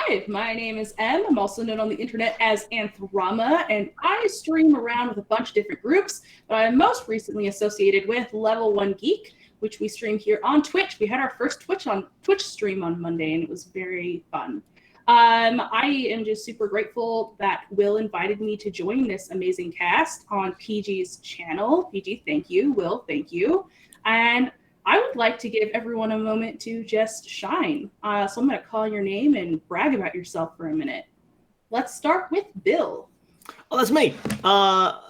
Hi, my name is Em. I'm also known on the internet as Anthrama, and I stream around with a bunch of different groups, but I'm most recently associated with Level 1 Geek, which we stream here on Twitch. We had our first Twitch stream on Monday, and it was very fun. I am just super grateful that Will invited me to join this amazing cast on PG's channel. PG, thank you. Will, thank you. And I would like to give everyone a moment to just shine. So I'm going to call your name and brag about yourself for a minute. Let's start with Bill. Oh, that's me. Hi,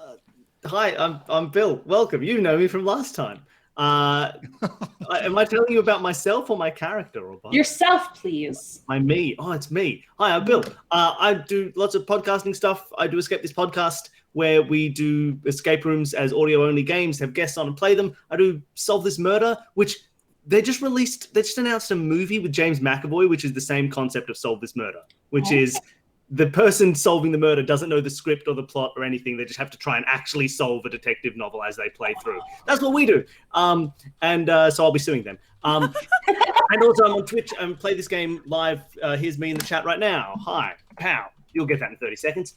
I'm Bill. Welcome. You know me from last time. Am I telling you about myself or my character? Or both? Yourself, please. Me. Oh, it's me. Hi, I'm Bill. I do lots of podcasting stuff. I do Escape This Podcast, where we do escape rooms as audio-only games, have guests on and play them. I do Solve This Murder, which they just announced a movie with James McAvoy, which is the same concept of Solve This Murder, which is the person solving the murder doesn't know the script or the plot or anything. They just have to try and actually solve a detective novel as they play through. That's what we do. So I'll be suing them. And also I'm on Twitch and play this game live. Here's me in the chat right now. Hi, pow. You'll get that in 30 seconds.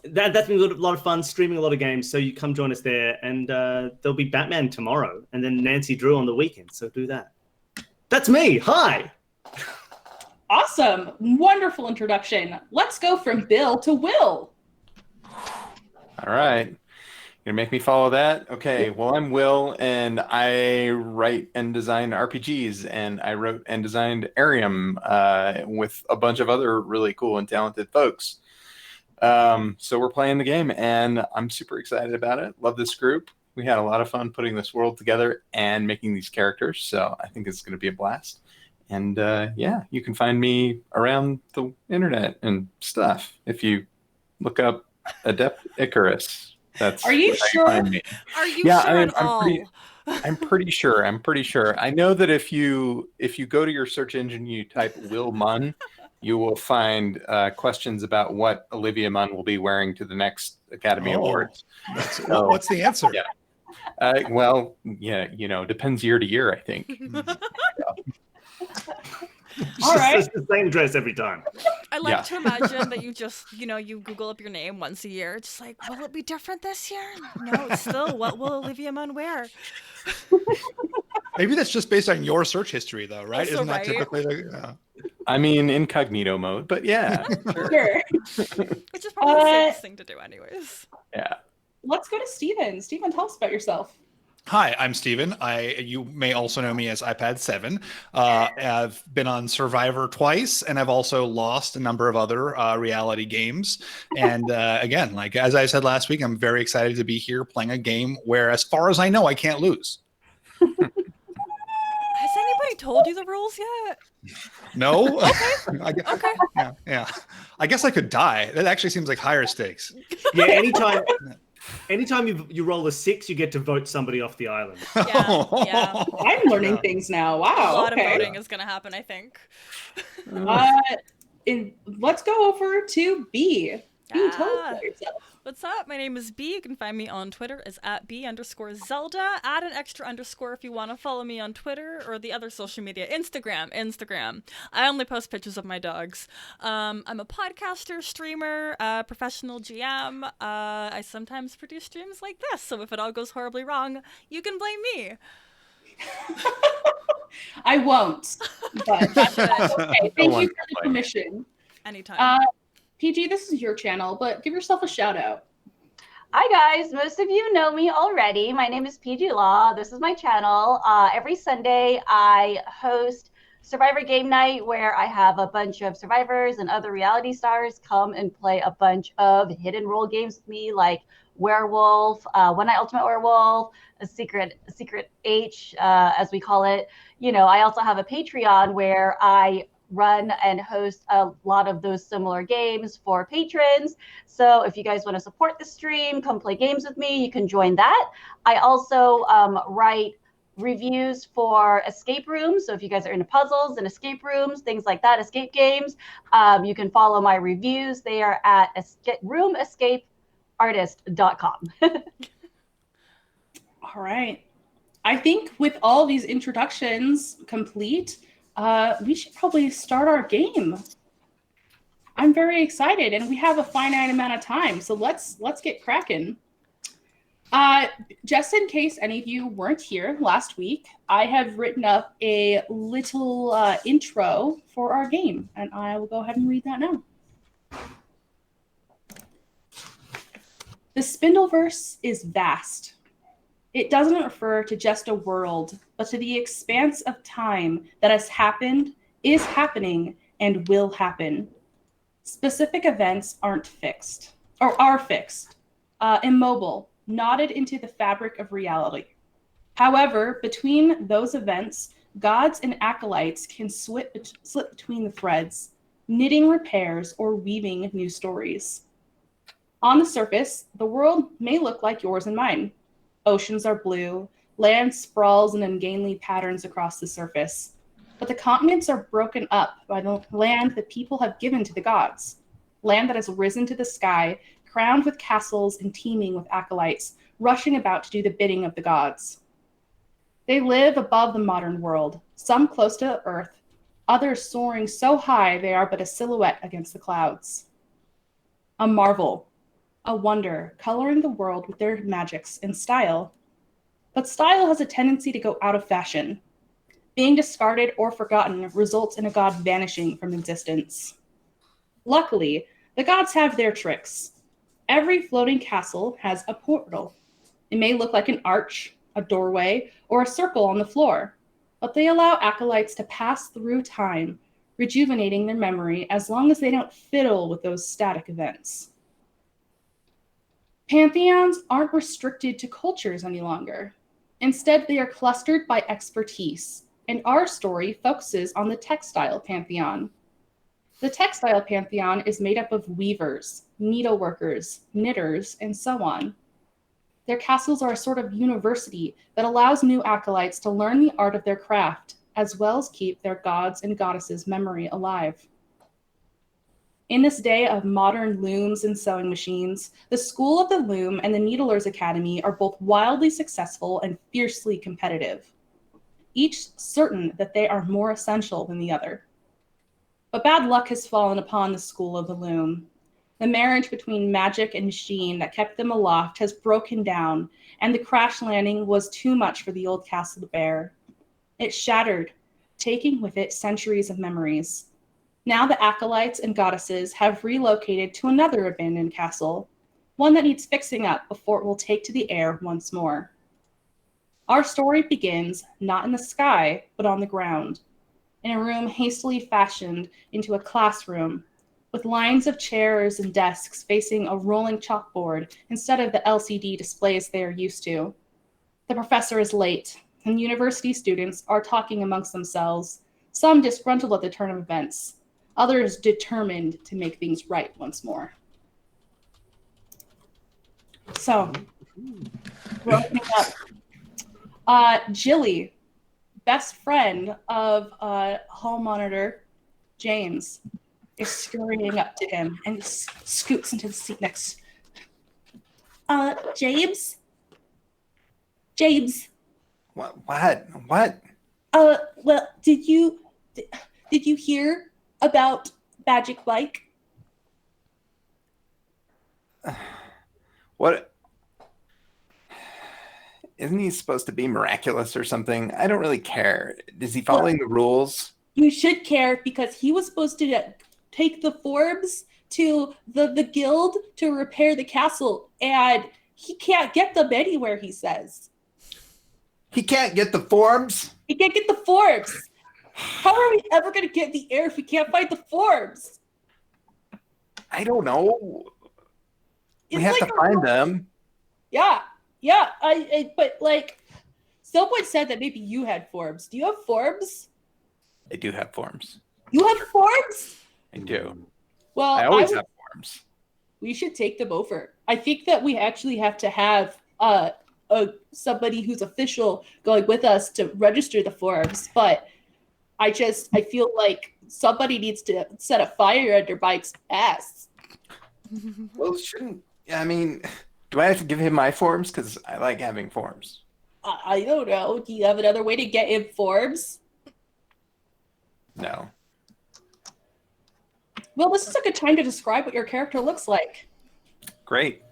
That's been a lot of fun, streaming a lot of games. So you come join us there. And there'll be Batman tomorrow and then Nancy Drew on the weekend. So do that. That's me. Hi. Awesome. Wonderful introduction. Let's go from Bill to Will. All right. You're gonna make me follow that? Okay, well, I'm Will, and I write and design RPGs, and I wrote and designed Arium with a bunch of other really cool and talented folks. So we're playing the game, and I'm super excited about it. Love this group. We had a lot of fun putting this world together and making these characters, so I think it's going to be a blast. And yeah, you can find me around the internet and stuff. If you look up Adept Icarus, that's Are you sure? Are you sure at all? I'm pretty sure. I know that if you go to your search engine, you type Will Munn, you will find questions about what Olivia Munn will be wearing to the next Academy Awards. What's the answer? Yeah. Well, yeah, depends year to year, I think. All right. It's the same dress every time. I like to imagine that you just, you Google up your name once a year. Just like, will it be different this year? No, it's still, what will Olivia Munn wear? Maybe that's just based on your search history, though, right? Also, Isn't that right? typically the... I mean, incognito mode, but yeah. Sure. Which is probably the safest thing to do anyways. Yeah. Let's go to Steven. Steven, tell us about yourself. Hi, I'm Steven. You may also know me as iPad 7. I've been on Survivor twice, and I've also lost a number of other reality games. And again, like as I said last week, I'm very excited to be here playing a game where, as far as I know, I can't lose. Has anybody told you the rules yet? No. Okay. Yeah. I guess I could die. That actually seems like higher stakes. Yeah, anytime you roll a 6, you get to vote somebody off the island. Yeah. I'm learning things now. Wow. A lot of voting is going to happen, I think. Let's go over to B. B, tell us about yourself. What's up? My name is B. You can find me on Twitter as @B_Zelda. Add an extra underscore if you want to follow me on Twitter or the other social media. Instagram. I only post pictures of my dogs. I'm a podcaster, streamer, professional GM. I sometimes produce streams like this, so if it all goes horribly wrong, you can blame me. I won't, but that's okay. Thank you for the permission. Anytime. PG, this is your channel, but give yourself a shout out. Hi guys, most of you know me already. My name is PG Law. This is my channel. Every Sunday I host Survivor Game Night, where I have a bunch of survivors and other reality stars come and play a bunch of hidden role games with me, like Werewolf, One Night Ultimate Werewolf, a Secret H, as we call it. I also have a Patreon where I run and host a lot of those similar games for patrons. So if you guys want to support the stream, come play games with me, you can join that. I also write reviews for escape rooms. So if you guys are into puzzles and escape rooms, things like that, escape games, you can follow my reviews. They are at roomescapeartist.com. All right. I think with all these introductions complete, we should probably start our game. I'm very excited, and we have a finite amount of time, so let's get cracking. Just in case any of you weren't here last week, I have written up a little intro for our game, and I will go ahead and read that now. The Spindleverse is vast. It doesn't refer to just a world, but to the expanse of time that has happened, is happening, and will happen. Specific events aren't fixed, or are fixed, immobile, knotted into the fabric of reality. However, between those events, gods and acolytes can slip between the threads, knitting repairs or weaving new stories. On the surface, the world may look like yours and mine. Oceans are blue, land sprawls in ungainly patterns across the surface, but the continents are broken up by the land that people have given to the gods, land that has risen to the sky, crowned with castles and teeming with acolytes, rushing about to do the bidding of the gods. They live above the modern world, some close to Earth, others soaring so high they are but a silhouette against the clouds. A marvel, a wonder, coloring the world with their magics and style. But style has a tendency to go out of fashion. Being discarded or forgotten results in a god vanishing from existence. Luckily, the gods have their tricks. Every floating castle has a portal. It may look like an arch, a doorway, or a circle on the floor, but they allow acolytes to pass through time, rejuvenating their memory as long as they don't fiddle with those static events. Pantheons aren't restricted to cultures any longer. Instead, they are clustered by expertise, and our story focuses on the Textile Pantheon. The Textile Pantheon is made up of weavers, needleworkers, knitters, and so on. Their castles are a sort of university that allows new acolytes to learn the art of their craft, as well as keep their gods and goddesses' memory alive. In this day of modern looms and sewing machines, the School of the Loom and the Needlers Academy are both wildly successful and fiercely competitive, each certain that they are more essential than the other. But bad luck has fallen upon the School of the Loom. The marriage between magic and machine that kept them aloft has broken down, and the crash landing was too much for the old castle to bear. It shattered, taking with it centuries of memories. Now the acolytes and goddesses have relocated to another abandoned castle, one that needs fixing up before it will take to the air once more. Our story begins not in the sky, but on the ground, in a room hastily fashioned into a classroom, with lines of chairs and desks facing a rolling chalkboard instead of the LCD displays they are used to. The professor is late, and university students are talking amongst themselves, some disgruntled at the turn of events, others determined to make things right once more. So, we're opening up. Jilly, best friend of hall monitor James, is scurrying up to him and he scoots into the seat next. James? James. What? Well, did you hear about Magic Mike? What? Isn't he supposed to be miraculous or something? I don't really care. Is he following the rules? You should care because he was supposed to take the Forbes to the guild to repair the castle, and he can't get them anywhere, he says. He can't get the Forbes? He can't get the Forbes. How are we ever going to get in the air if we can't find the Forbes? I don't know. We have to find them. Yeah. But someone said that maybe you had Forbes. Do you have Forbes? I do have forms. You have Forbes? I do. Well, I always have forms. We should take them over. I think that we actually have to have somebody who's official going with us to register the Forbes, but I feel like somebody needs to set a fire under Mike's ass. Well, do I have to give him my forms? Because I like having forms. I don't know. Do you have another way to get in Forbes? No. Well, this is a good time to describe what your character looks like. Great.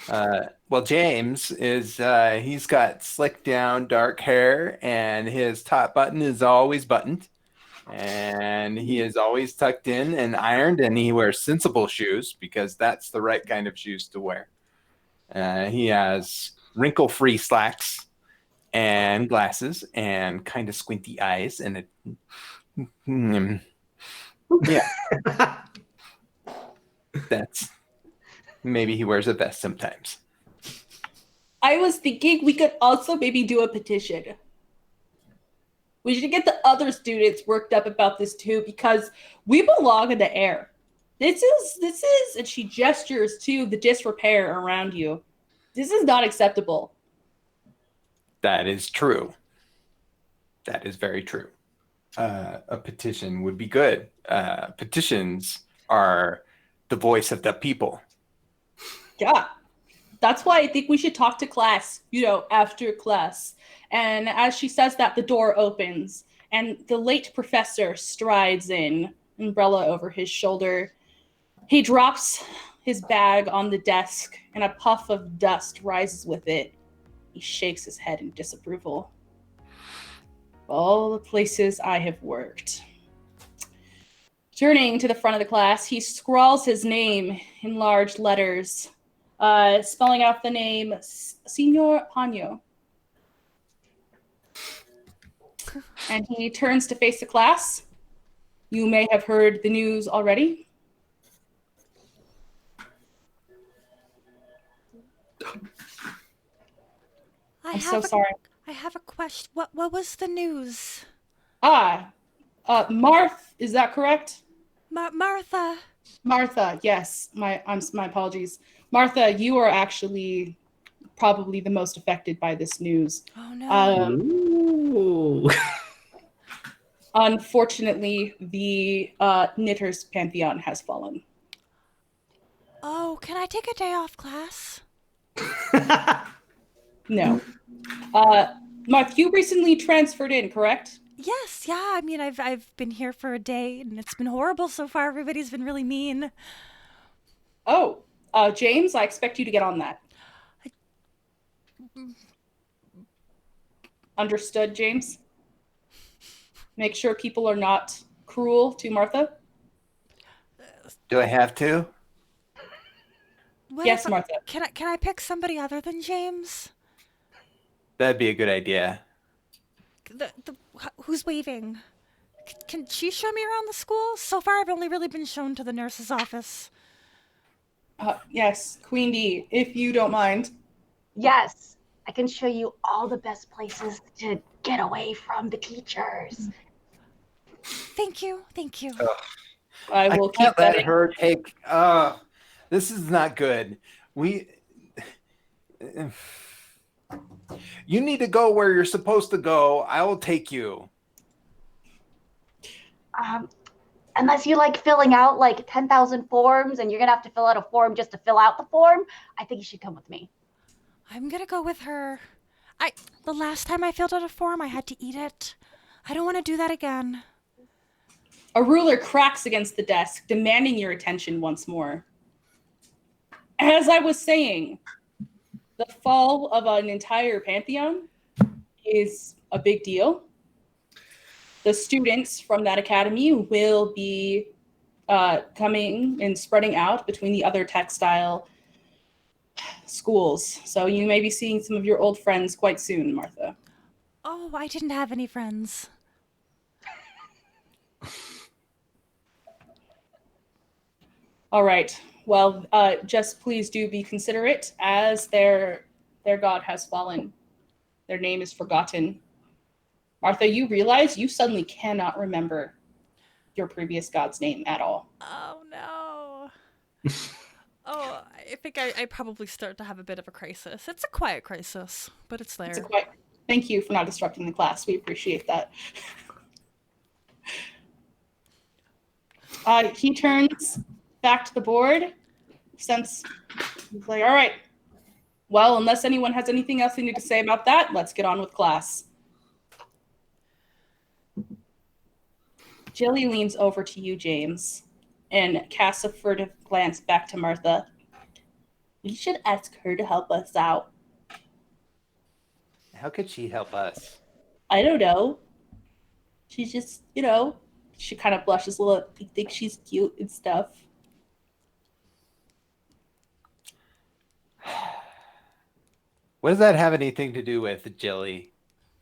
Well, James is, he's got slick down dark hair, and his top button is always buttoned. And he is always tucked in and ironed, and he wears sensible shoes because that's the right kind of shoes to wear. He has wrinkle-free slacks and glasses and kind of squinty eyes, and yeah. That's maybe he wears a vest sometimes. I was thinking we could also maybe do a petition. We should get the other students worked up about this too, because we belong in the air. This is, and she gestures to the disrepair around you. This is not acceptable. That is true. That is very true. A petition would be good. Petitions are the voice of the people. Yeah. That's why I think we should talk to class, after class. And as she says that, the door opens and the late professor strides in, umbrella over his shoulder. He drops his bag on the desk and a puff of dust rises with it. He shakes his head in disapproval. All the places I have worked. Turning to the front of the class, he scrawls his name in large letters, spelling out the name Signor Pano. And he turns to face the class. You may have heard the news already. I'm so sorry. I have a question. What was the news? Marth, is that correct? Martha. Martha, yes. My apologies. Martha, you are actually probably the most affected by this news. Oh no. Ooh. Unfortunately, the Knitters Pantheon has fallen. Oh, can I take a day off class? No. Marth, you recently transferred in, correct? Yes, yeah. I mean, I've been here for a day, and it's been horrible so far. Everybody's been really mean. Oh, James, I expect you to get on that. Understood, James? Make sure people are not cruel to Martha. Do I have to? What Yes, if Martha. Can I pick somebody other than James? That'd be a good idea. Who's waving? Can she show me around the school? So far, I've only really been shown to the nurse's office. Yes, Queen D, if you don't mind. Yes, I can show you all the best places to get away from the teachers. Thank you. I will keep can't that. let her take. This is not good. You need to go where you're supposed to go. I will take you. Unless you like filling out like 10,000 forms and you're going to have to fill out a form just to fill out the form, I think you should come with me. I'm gonna go with her. The last time I filled out a form, I had to eat it. I don't want to do that again. A ruler cracks against the desk, demanding your attention once more. As I was saying, the fall of an entire pantheon is a big deal. The students from that academy will be coming and spreading out between the other textile schools. So you may be seeing some of your old friends quite soon, Martha. Oh, I didn't have any friends. All right. Well, just please do be considerate, as their god has fallen. Their name is forgotten. Martha, you realize you suddenly cannot remember your previous god's name at all. Oh no. Oh, I think I probably start to have a bit of a crisis. It's a quiet crisis, but it's there. Thank you for not disrupting the class. We appreciate that. He turns back to the board, since he's like, all right, well, unless anyone has anything else they need to say about that, let's get on with class. Jilly leans over to you, James, and casts a furtive glance back to Martha. We should ask her to help us out. How could she help us? I don't know. She's just, she kind of blushes a little. You think she's cute and stuff. What does that have anything to do with, Jilly?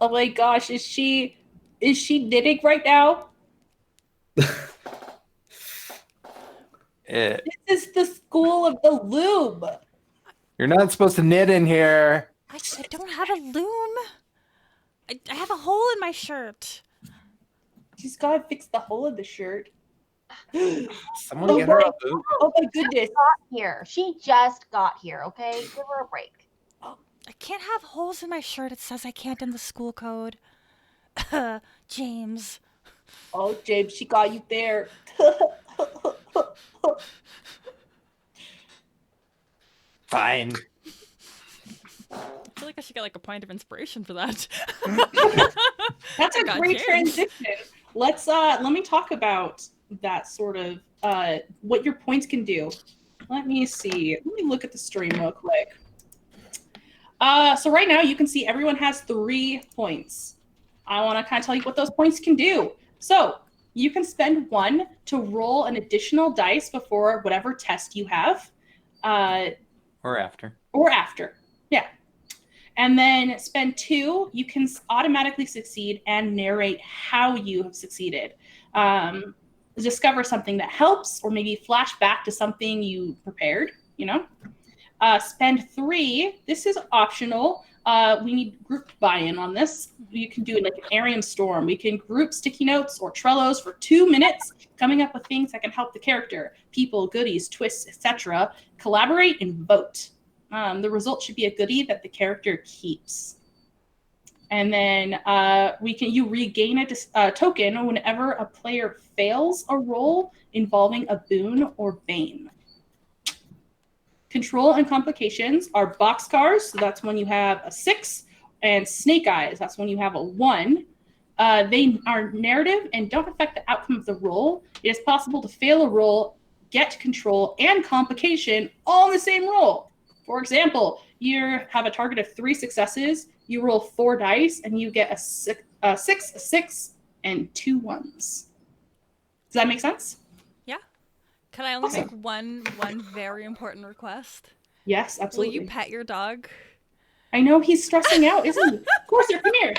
Oh my gosh, is she knitting right now? This is the school of the loom. You're not supposed to knit in here. I don't have a loom. I have a hole in my shirt. She's got to fix the hole in the shirt. Someone get her a loom. Oh my goodness. Here, she just got here. Okay, give her a break. I can't have holes in my shirt. It says I can't in the school code. James. Oh, James, she got you there. Fine. I feel like I should get like a point of inspiration for that. That's a great James. transition. Let me talk about that sort of what your points can do. Let me see. Let me look at the stream real quick. So right now you can see everyone has 3 points. I want to kind of tell you what those points can do. So you can spend 1 to roll an additional dice before whatever test you have. Or after. Yeah. And then spend 2, you can automatically succeed and narrate how you have succeeded. Discover something that helps, or maybe flash back to something you prepared, Spend 3, this is optional. We need group buy-in on this. You can do it like an Arium storm. We can group sticky notes or Trellos for 2 minutes, coming up with things that can help the character, people, goodies, twists, etc. Collaborate and vote. The result should be a goodie that the character keeps. And then you regain a token whenever a player fails a roll involving a boon or bane. Control and complications are boxcars, so that's when you have a 6, and snake eyes, that's when you have a 1. They are narrative and don't affect the outcome of the roll. It is possible to fail a roll, get control, and complication all in the same roll. For example, you have a target of 3 successes, you roll 4 dice, and you get a 6, a 6, and 2 1s. Does that make sense? Can I only Awesome. make one very important request? Yes, absolutely. Will you pet your dog? I know he's stressing out, isn't he? Of course, come here.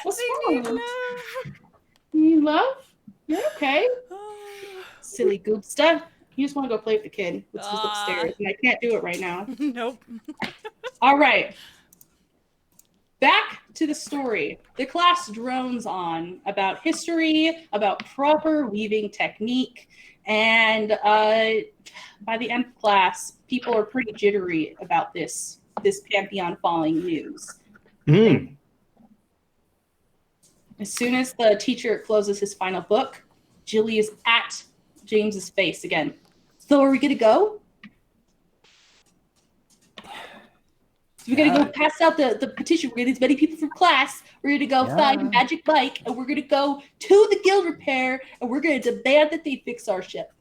What's Need wrong? love. You need love? You're okay. Silly goopsta. You just want to go play with the kid. Let's just upstairs, and I can't do it right now. Nope. All right. Back to the story. The class drones on about history, about proper weaving technique, and by the end of class, people are pretty jittery about this Pantheon falling news. Mm. As soon as the teacher closes his final book, Jilly is at James's face again. So are we gonna go? We're going to go pass out the petition. We're going to get as many people from class. We're going to go find a magic bike, and we're going to go to the guild repair, and we're going to demand that they fix our ship.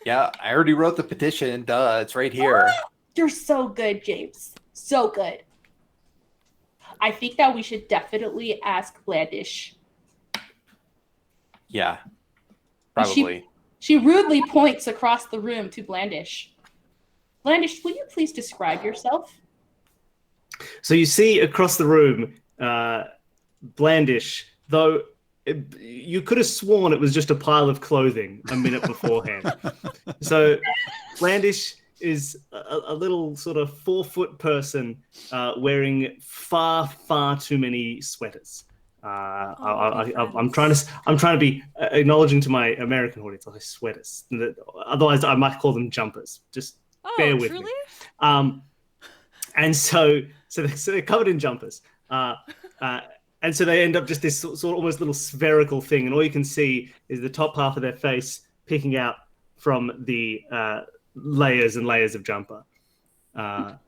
Yeah, I already wrote the petition. Duh, it's right here. You're so good, James. So good. I think that we should definitely ask Blandish. Yeah, probably. She rudely points across the room to Blandish. Blandish, will you please describe yourself? So you see across the room, Blandish, though you could have sworn it was just a pile of clothing a minute beforehand. So Blandish is a little sort of 4-foot person wearing far, far too many sweaters. I'm trying to be acknowledging to my American audience. I say sweaters. Otherwise, I might call them jumpers. Just bear with me. And so they're covered in jumpers. And so they end up just this sort of almost little spherical thing. And all you can see is the top half of their face picking out from the layers and layers of jumper. And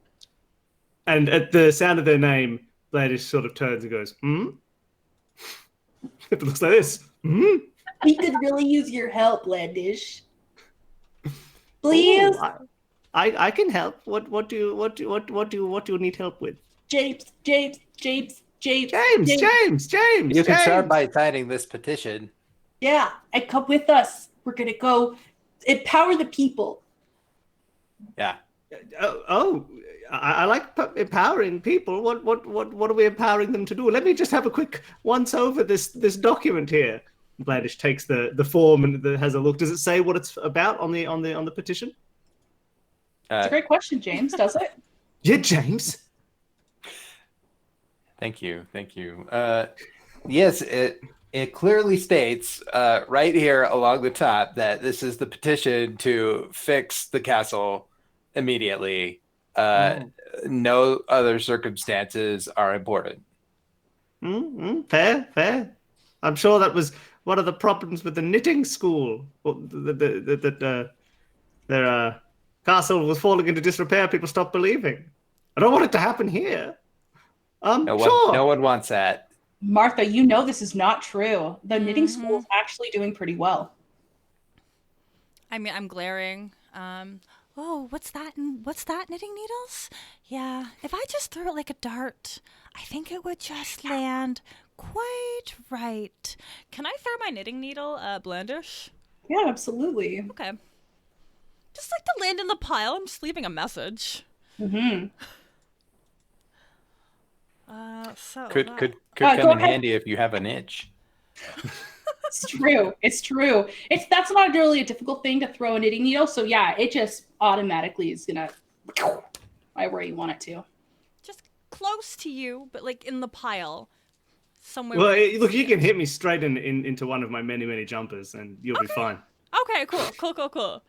at the sound of their name, Blandish sort of turns and goes, hmm? It looks like this. Hmm? We could really use your help, Blandish. Please, Oh, I can help. What do you need help with? James. James. You can start by signing this petition. Yeah, and come with us. We're gonna go empower the people. Yeah. I like empowering people. What are we empowering them to do? Let me just have a quick once over this document here. Blandish takes the form and has a look. Does it say what it's about on the petition? It's a great question, James. Does it? Yeah, James. Thank you. Yes, it clearly states right here along the top that this is the petition to fix the castle immediately. No other circumstances are important. Fair. I'm sure that was one of the problems with the knitting school. That their castle was falling into disrepair. People stopped believing. I don't want it to happen here. Sure. No one wants that. Martha, you know this is not true. The knitting school is actually doing pretty well. I mean, I'm glaring. Oh, what's that? What's that? Knitting needles? Yeah. If I just threw it like a dart, I think it would just land quite right. Can I throw my knitting needle, Blandish? Yeah, absolutely. Okay. Just like to land in the pile. I'm just leaving a message. Mm-hmm. Could go come in ahead. handy if you have an itch. It's true. That's not really a difficult thing to throw a knitting needle. So yeah, it just automatically is gonna right where you want it to. Just close to you, but like in the pile. Somewhere. Well, look, you can hit me straight into one of my many jumpers, and you'll be fine. Okay, cool.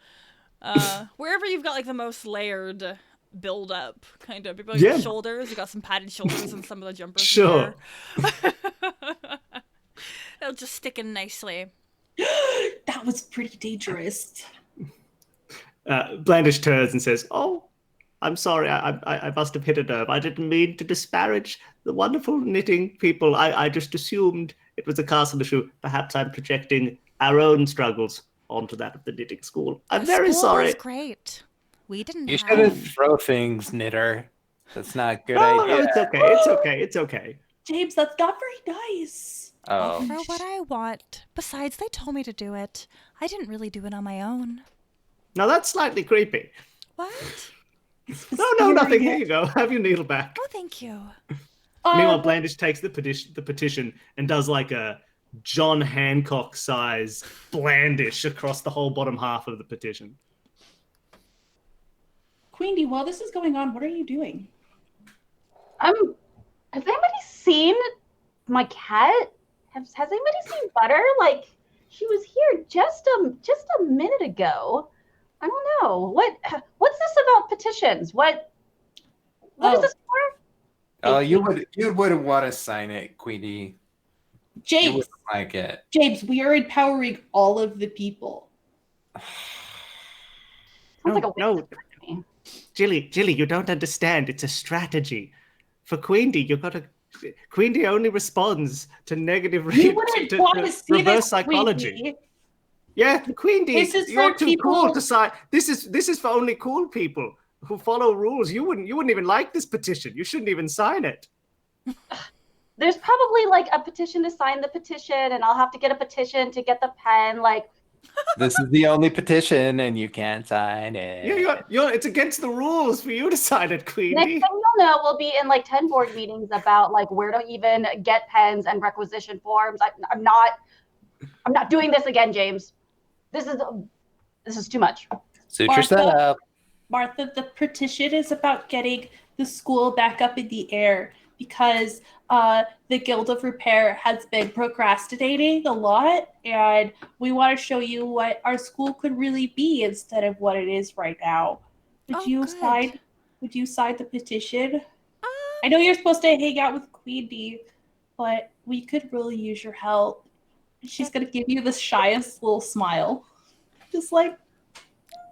Wherever you've got like the most layered build up, kind of. Maybe like your shoulders. You got some padded shoulders and some of the jumpers. Sure. It'll just stick in nicely. That was pretty dangerous. Blandish turns and says, "Oh, I'm sorry. I must have hit a nerve. I didn't mean to disparage the wonderful knitting people. I just assumed it was a castle issue. Perhaps I'm projecting our own struggles onto that of the knitting school. I'm very sorry." Was great. We didn't. You shouldn't throw things, knitter. That's not a good No, idea. It's okay. James, that's not very nice. I'll throw what I want. Besides, they told me to do it. I didn't really do it on my own. Now that's slightly creepy. What? No, nothing. Here you go. Have your needle back. Oh, thank you. Meanwhile, Blandish takes the petition and does like a John Hancock size Blandish across the whole bottom half of the petition. Queenie, while this is going on, what are you doing? Has anybody seen my cat? Has anybody seen Butter? Like, she was here just a minute ago. I don't know. What's this about petitions? What is this for? Oh, you wouldn't want to sign it, Queenie. You James, wouldn't like it. James, we are empowering all of the people. Sounds like a waste No. of time to me. Jilly, you don't understand. It's a strategy. For Queenie, Queenie only responds to negative You wouldn't want to see reverse this, psychology. Queenie. Yeah, Queenie, This is you're for too people- cool to sign. This is for only cool people who follow rules. You wouldn't even like this petition. You shouldn't even sign it. There's probably like a petition to sign the petition, and I'll have to get a petition to get the pen. Like, This is the only petition, and you can't sign it. It's against the rules for you to sign it, next Queenie. thing you'll know, we'll be in like 10 board meetings about like where to even get pens and requisition forms. I'm not doing this again, James. This is too much. Suit yourself up. Martha, the petition is about getting the school back up in the air because the Guild of Repair has been procrastinating a lot, and we want to show you what our school could really be instead of what it is right now. Would you sign the petition? I know you're supposed to hang out with Queenie, but we could really use your help. She's gonna give you the shyest little smile. Just like,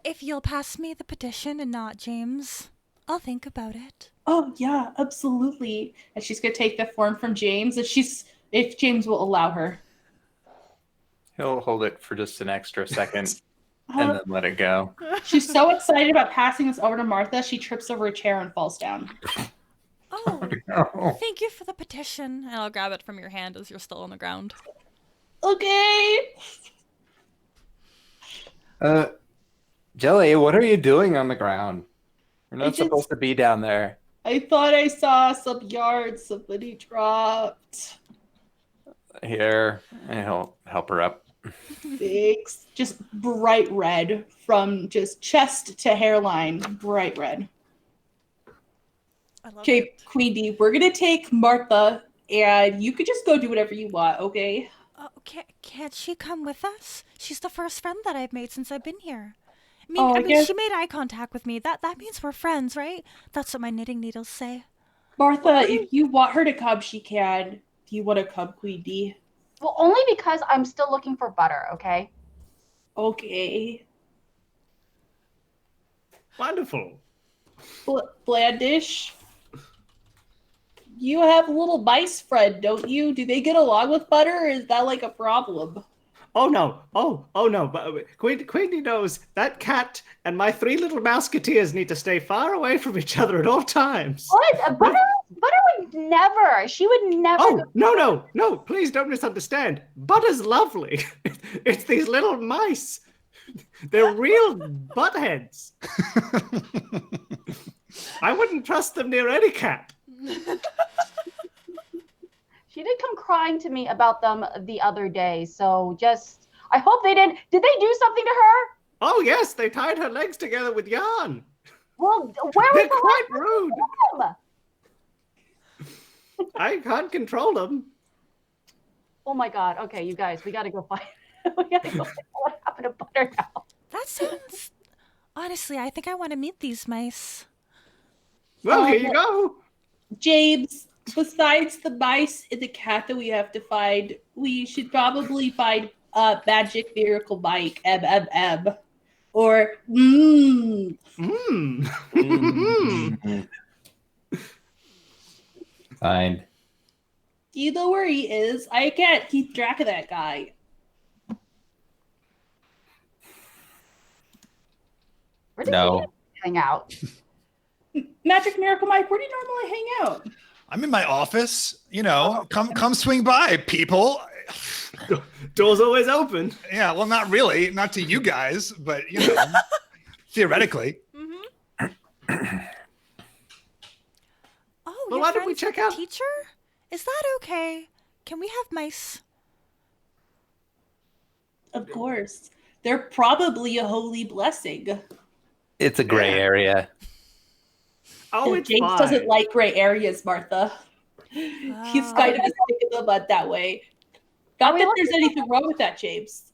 If you'll pass me the petition and not James, I'll think about it. oh yeah, absolutely. And she's gonna take the form from James, and she's if James will allow her. He'll hold it for just an extra second and then let it go. She's so excited about passing this over to Martha, she trips over a chair and falls down. Oh, No. thank you for the petition. And I'll grab it from your hand as you're still on the ground. Okay. Jelly, what are you doing on the ground? You're I not just- supposed to be down there. I thought I saw some yards somebody dropped. Here, and he'll help her up. Thanks. Just bright red from just chest to hairline. Bright red. I love Okay, it. Queen D, we're gonna take Martha, and you could just go do whatever you want, okay? Can't she come with us? She's the first friend that I've made since I've been here. I guess- She made eye contact with me. That means we're friends, right? That's what my knitting needles say. Martha, if you want her to come, she can. Do you want to come, Queen D? Well, only because I'm still looking for butter, okay? Okay. Wonderful. Blandish, you have a little mice friend, don't you? Do they get along with butter, or is that like a problem? Oh no! Oh no! But Queenie knows that cat and my 3 little mouseketeers need to stay far away from each other at all times. What? Butter would never. She would never. Oh no! Please don't misunderstand. Butter's lovely. It's these little mice. They're real buttheads. I wouldn't trust them near any cat. She did come crying to me about them the other day. So just, I hope they didn't. Did they do something to her? Oh yes, they tied her legs together with yarn. Well, where They're was quite rude. the I can't control them. Oh my God. Okay, you guys, we gotta go find. We gotta go find what happened to Butter now. That sounds... Honestly, I think I want to meet these mice. Well, here you go. James, besides the mice and the cat that we have to find, we should probably find Magic Miracle Mike, or Fine. Do you know where he is? I can't keep track of that guy. Where does No. he hang out? Magic Miracle Mike, where do you normally hang out? I'm in my office. You know, come swing by, people. Door's always open. Yeah, well, not really, not to you guys, but you know, theoretically. Oh, Well, you're why don't we friends check with out- the teacher? Is that okay? Can we have mice? Of course. They're probably a holy blessing. It's a gray Yeah. area. Oh, it's James fine. doesn't like gray areas, Martha. He's kind of a stick in the mud that way. Not we that looking there's anything wrong with that, James.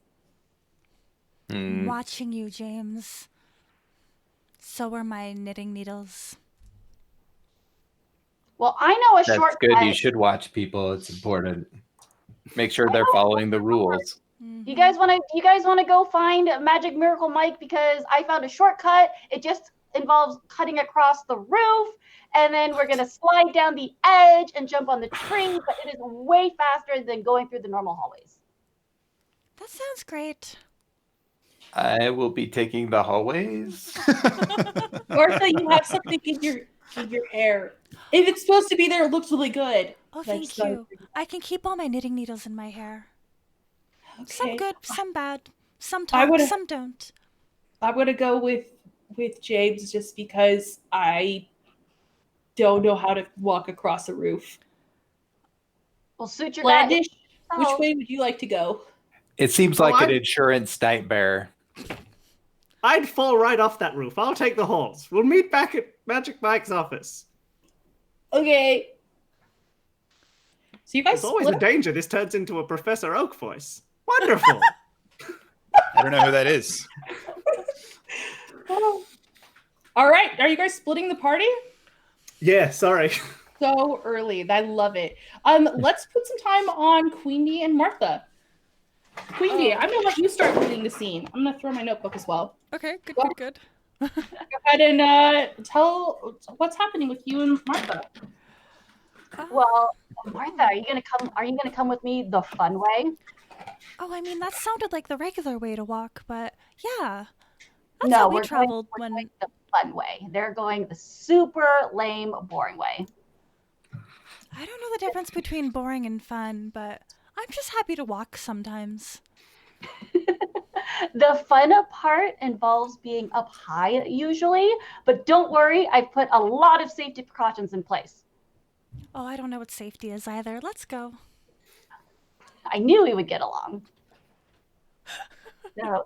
Hmm. Watching you, James. So are my knitting needles. Well, I know a That's shortcut. good. You should watch people. It's important. Make sure they're following the rules. You guys want to go find Magic Miracle Mike, because I found a shortcut. It just involves cutting across the roof, and then we're gonna slide down the edge and jump on the tree. But it is way faster than going through the normal hallways. That sounds great. I will be taking the hallways. Martha, you have something in your hair. If it's supposed to be there, it looks really good. Oh, That's thank so- you. I can keep all my knitting needles in my hair. Some Okay. good, some bad. Some I talk, would've- some don't. I'm gonna go with James just because I don't know how to walk across a roof. Well, suit your guy. Blandish, which Oh. way would you like to go? It seems like an I'm- insurance nightmare. I'd fall right off that roof. I'll take the halls. We'll meet back at Magic Mike's office. Okay. So you guys There's always split a danger this turns into a Professor Oak voice. Wonderful. I don't know who that is. up? All right. Are you guys splitting the party? Yeah, sorry. So early. I love it. Let's put some time on Queenie and Martha. Queenie, I'm gonna let you start leading the scene. I'm gonna throw my notebook as well. Okay, good, Well- good. Go ahead and tell what's happening with you and Martha. Well, Martha, are you gonna come? Are you gonna come with me the fun way? Oh, I mean, that sounded like the regular way to walk, but yeah. That's No, how we we're traveled going the fun way. They're going the super lame, boring way. I don't know the difference between boring and fun, but I'm just happy to walk sometimes. The fun part involves being up high usually, but don't worry, I've put a lot of safety precautions in place. Oh, I don't know what safety is either. Let's go. I knew we would get along. So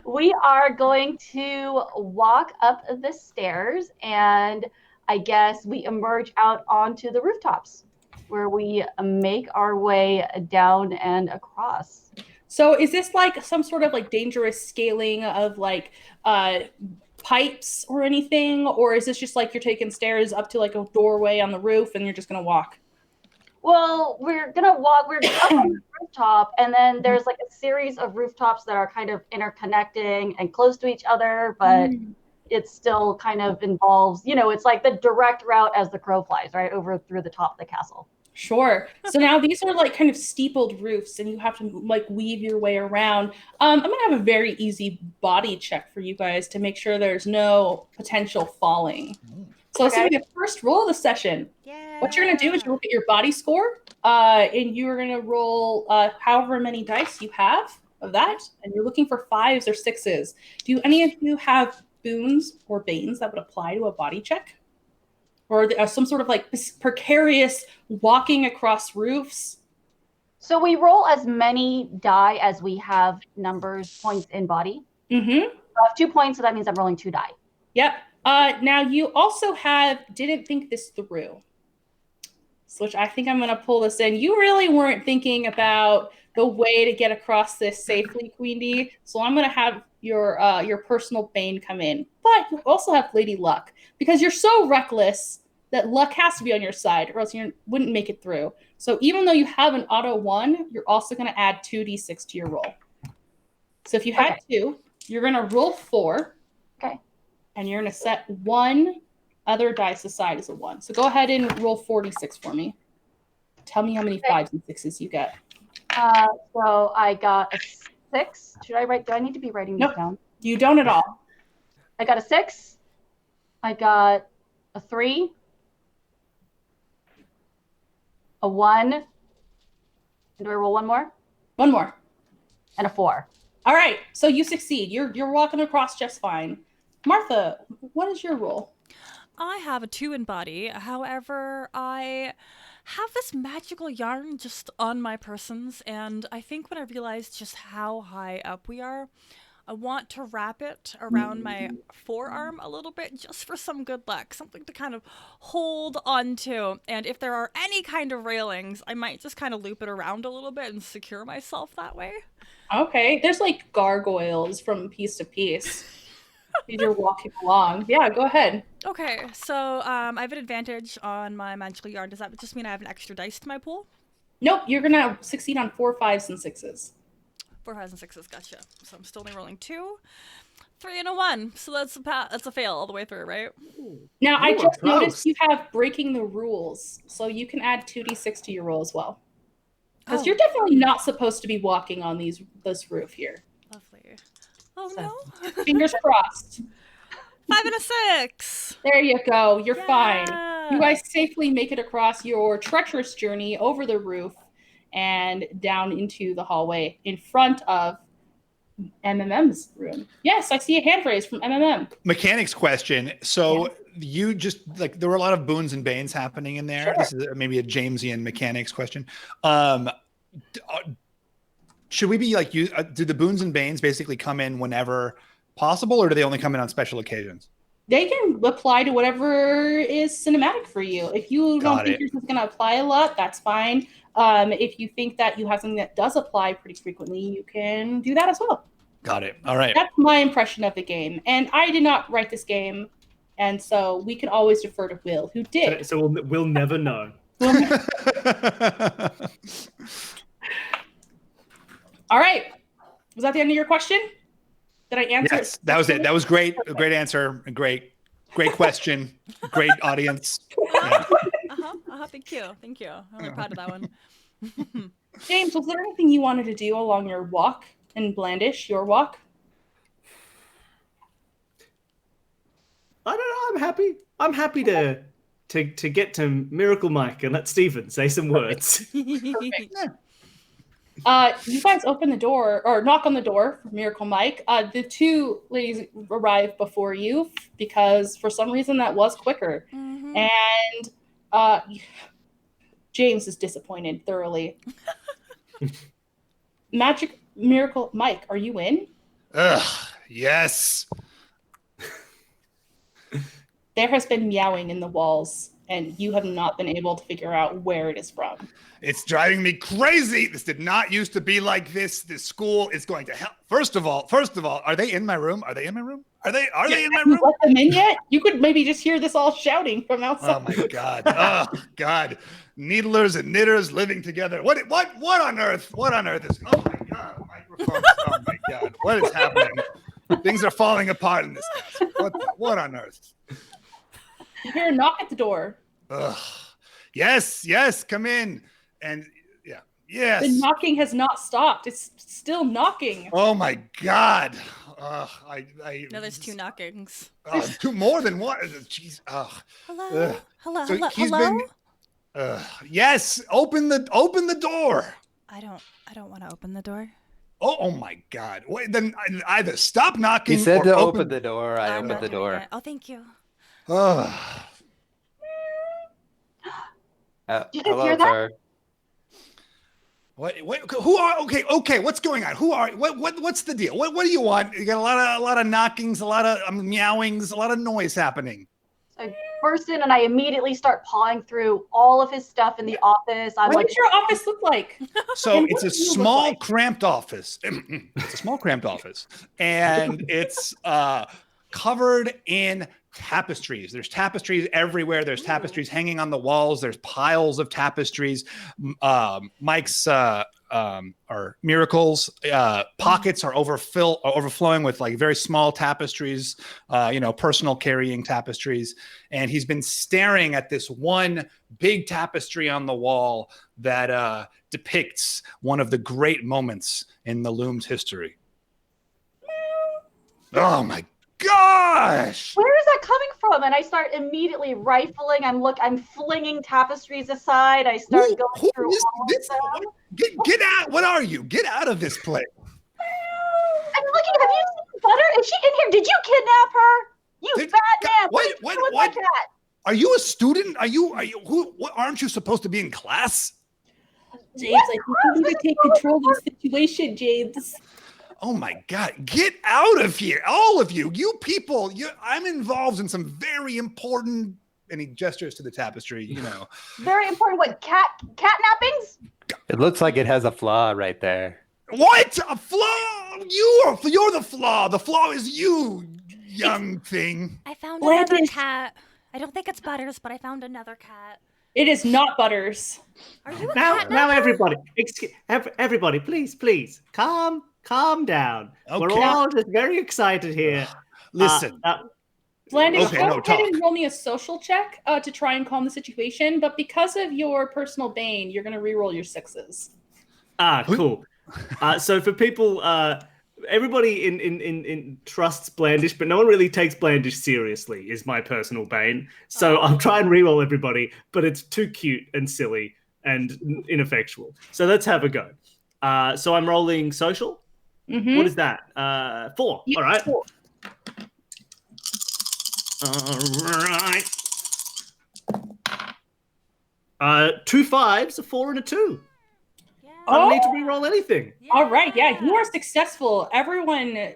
we are going to walk up the stairs, and I guess we emerge out onto the rooftops where we make our way down and across. So is this like some sort of like dangerous scaling of like pipes or anything? Or is this just like you're taking stairs up to like a doorway on the roof and you're just going to walk? Well, we're gonna walk. We're up on the rooftop, and then there's like a series of rooftops that are kind of interconnecting and close to each other, but it still kind of involves, it's like the direct route as the crow flies, right over through the top of the castle. Sure. So now these are like kind of steepled roofs, and you have to like weave your way around. I'm gonna have a very easy body check for you guys to make sure there's no potential falling. So this will be the first roll of the session. Yeah. What you're going to do is you look at your body score, and you're going to roll however many dice you have of that, and you're looking for 5s or 6s. Do any of you have boons or banes that would apply to a body check? Or some sort of like precarious walking across roofs? So we roll as many die as we have points in body. Mm-hmm. I have 2 points, so that means I'm rolling 2 die. Yep. Now you also didn't think this through. So which I think I'm going to pull this in. You really weren't thinking about the way to get across this safely, Queen D. So I'm going to have your personal bane come in. But you also have Lady Luck, because you're so reckless that luck has to be on your side, or else you wouldn't make it through. So even though you have an auto 1, you're also going to add 2d6 to your roll. So if you had 2, you're going to roll 4. Okay. And you're going to set 1 other dice aside as a 1. So go ahead and roll 46 for me. Tell me how many 5s and 6s you get. So I got a 6. Do I need to be writing these down? You don't at all. I got a 6. I got a 3. A 1. And do I roll 1 more? 1 more. And a 4. All right. So you succeed. You're walking across just fine. Martha, what is your roll? I have a 2 in body. However, I have this magical yarn just on my persons, and I think when I realized just how high up we are, I want to wrap it around my forearm a little bit just for some good luck, something to kind of hold onto. And if there are any kind of railings, I might just kind of loop it around a little bit and secure myself that way. Okay. There's like gargoyles from piece to piece. You're walking along. Yeah, go ahead. Okay, so I have an advantage on my magical yarn. Does that just mean I have an extra dice to my pool? Nope, you're going to succeed on 4 5s and 6s. 4 5s and 6s, gotcha. So I'm still only rolling 2, 3, and a 1. So that's a fail all the way through, right? Now, I just noticed you have breaking the rules, so you can add 2d6 to your roll as well. Because you're definitely not supposed to be walking on this roof here. Lovely. Oh, no. Fingers crossed. 5 and a 6. There you go. You're fine. Yeah. You guys safely make it across your treacherous journey over the roof and down into the hallway in front of MMM's room. Yes, I see a hand raised from MMM. Mechanics question. So you just like there were a lot of boons and banes happening in there. Sure. This is maybe a Jamesian mechanics question. Should we be like do the boons and banes basically come in whenever possible, or do they only come in on special occasions? They can apply to whatever is cinematic for you. If you don't think yours is going to apply a lot, that's fine. If you think that you have something that does apply pretty frequently, you can do that as well. Got it. All right. That's my impression of the game. And I did not write this game, and so we can always defer to Will, who did. So we'll never know. All right. Was that the end of your question? Did I answer? Yes, that was it. That was great. A great answer. A great question. Great audience. Yeah. Oh, thank you. I'm really proud of that one. James, was there anything you wanted to do along your walk in Blandish, your walk? I don't know. I'm happy to get to Miracle Mike and let Stephen say some words. Perfect. You guys open the door or knock on the door for Miracle Mike. The two ladies arrive before you because for some reason that was quicker. Mhm. And James is disappointed thoroughly. Magic Miracle Mike, are you in? Ugh, yes. There has been meowing in the walls, and you have not been able to figure out where it is from. It's driving me crazy. This did not used to be like this. This school is going to hell. First of all, are they in my room? Are they in my room? Are they in my Have you room? let them in yet? You could maybe just hear this all shouting from outside. Oh my God. Oh God. Needlers and knitters living together. What on earth? What on earth is, oh my God. Microphones. Oh my God. What is happening? Things are falling apart in this house. What on earth? You hear a knock at the door. Ugh. Yes, come in. And yeah, yes. The knocking has not stopped. It's still knocking. Oh my God. No, there's two knockings. Two more than one. Jeez. Hello? So Hello? he's Hello? been. Yes. Open the door. I don't want to open the door. Oh my God. Wait, then either stop knocking. He said or to open the door. I I'm opened not the doing door. it. Oh, thank you. Did you Hello, hear that? sir. What? Who are? Okay. What's going on? Who are? What's the deal? What do you want? You got a lot of knockings, a lot of meowings, a lot of noise happening. I burst in and I immediately start pawing through all of his stuff in the office. I'm What like, does your office look like? So And it's what a do you look small, like? cramped office. It's a small, cramped office, and it's covered in tapestries. There's tapestries everywhere. There's tapestries hanging on the walls. There's piles of tapestries. Mike's or Miracle's pockets are overflowing with like very small tapestries, personal carrying tapestries. And he's been staring at this one big tapestry on the wall that depicts one of the great moments in the Loom's history. Oh my gosh! where is that coming from? And I start immediately rifling. I'm flinging tapestries aside. I start Who going through is all this? of them. Get out! What are you? Get out of this place! I'm looking. Have you seen Butter? Is she in here? Did you kidnap her? You Did- bad man! what- are you what- doing what? like that? Are you a student? Are you? What, aren't you supposed to be in class? James, I think you need to take control of the situation, James. Oh my God! Get out of here, all of you! You people! I'm involved in some very important. And he gestures to the tapestry. Very important. What? Catnappings? It looks like it has a flaw right there. What? A flaw? You're the flaw. The flaw is you, young thing. I found Blandish. another cat. I don't think it's Butters, but I found another cat. It is not Butters. Are you a Now, cat? everybody, please, calm down. We're Okay. all just very excited here. Listen. Blandish, Okay, go no, ahead and talk. roll me a social check to try and calm the situation. But because of your personal bane, you're going to re-roll your sixes. Cool. So for people, everybody in trusts Blandish, but no one really takes Blandish seriously, is my personal bane. So I'll try and re-roll everybody, but it's too cute and silly and ineffectual. So let's have a go. So I'm rolling social. Mm-hmm. What is that? 4. Yeah, All right. 4. All right. 2 5s, a 4 and a 2. Yeah. I don't need to re-roll anything. All right, yeah, you are successful. Everyone,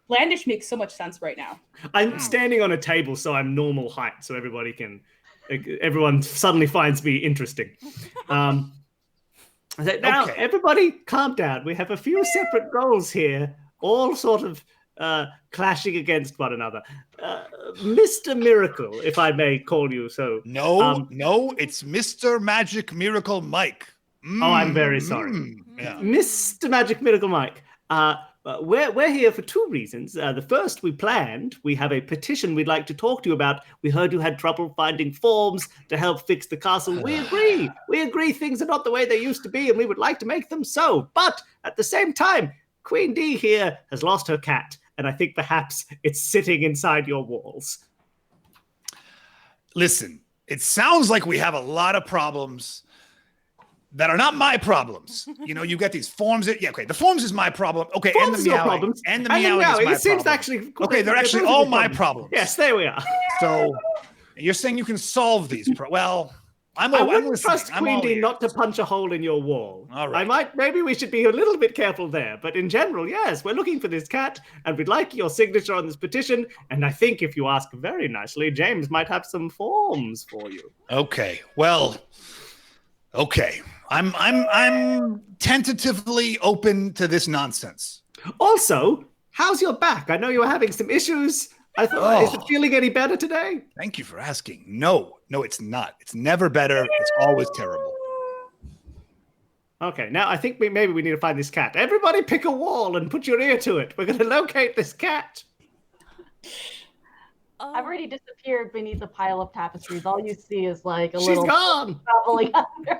Blandish makes so much sense right now. I'm standing on a table, so I'm normal height, so everyone suddenly finds me interesting. Now, Okay. everybody, calm down. We have a few separate goals here, all sort of clashing against one another. Mr. Miracle, if I may call you so. No, it's Mr. Magic Miracle Mike. Oh, I'm very sorry. Yeah. Mr. Magic Miracle Mike, we're here for two reasons. The first, we have a petition we'd like to talk to you about. We heard you had trouble finding forms to help fix the castle. We agree things are not the way they used to be, and we would like to make them so. But at the same time, Queen D here has lost her cat, and I think perhaps it's sitting inside your walls. Listen, it sounds like we have a lot of problems that are not my problems. You got these forms. The forms is my problem. Okay, Forms and the meowing. problems. And the meowing is my It seems problem. actually... Okay, they're actually all my problems. Yes, there we are. So you're saying you can solve these well, I wouldn't trust Queen D not to punch a hole in your wall. All right. Maybe we should be a little bit careful there. But in general, yes, we're looking for this cat, and we'd like your signature on this petition. And I think if you ask very nicely, James might have some forms for you. Okay. Well, okay. I'm tentatively open to this nonsense. Also, how's your back? I know you were having some issues. I thought, is it feeling any better today? Thank you for asking. No, it's not. It's never better. It's always terrible. Okay, now I think maybe we need to find this cat. Everybody pick a wall and put your ear to it. We're going to locate this cat. I've already disappeared beneath a pile of tapestries. All you see is like a She's little gone. traveling under.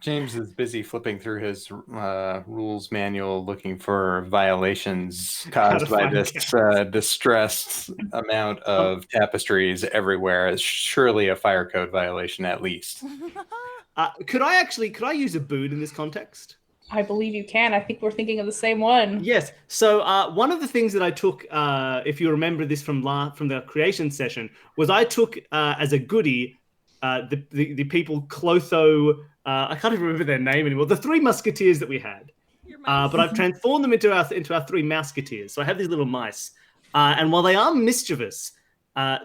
James is busy flipping through his rules manual looking for violations caused by this distressed amount of tapestries everywhere. It's surely a fire code violation at least. Could I use a boon in this context? I believe you can. I think we're thinking of the same one. Yes. So one of the things that I took, if you remember this from the creation session, was I took as a goodie the people Clotho. I can't even remember their name anymore. The three musketeers that we had, but I've transformed them into our three musketeers. So I have these little mice, and while they are mischievous,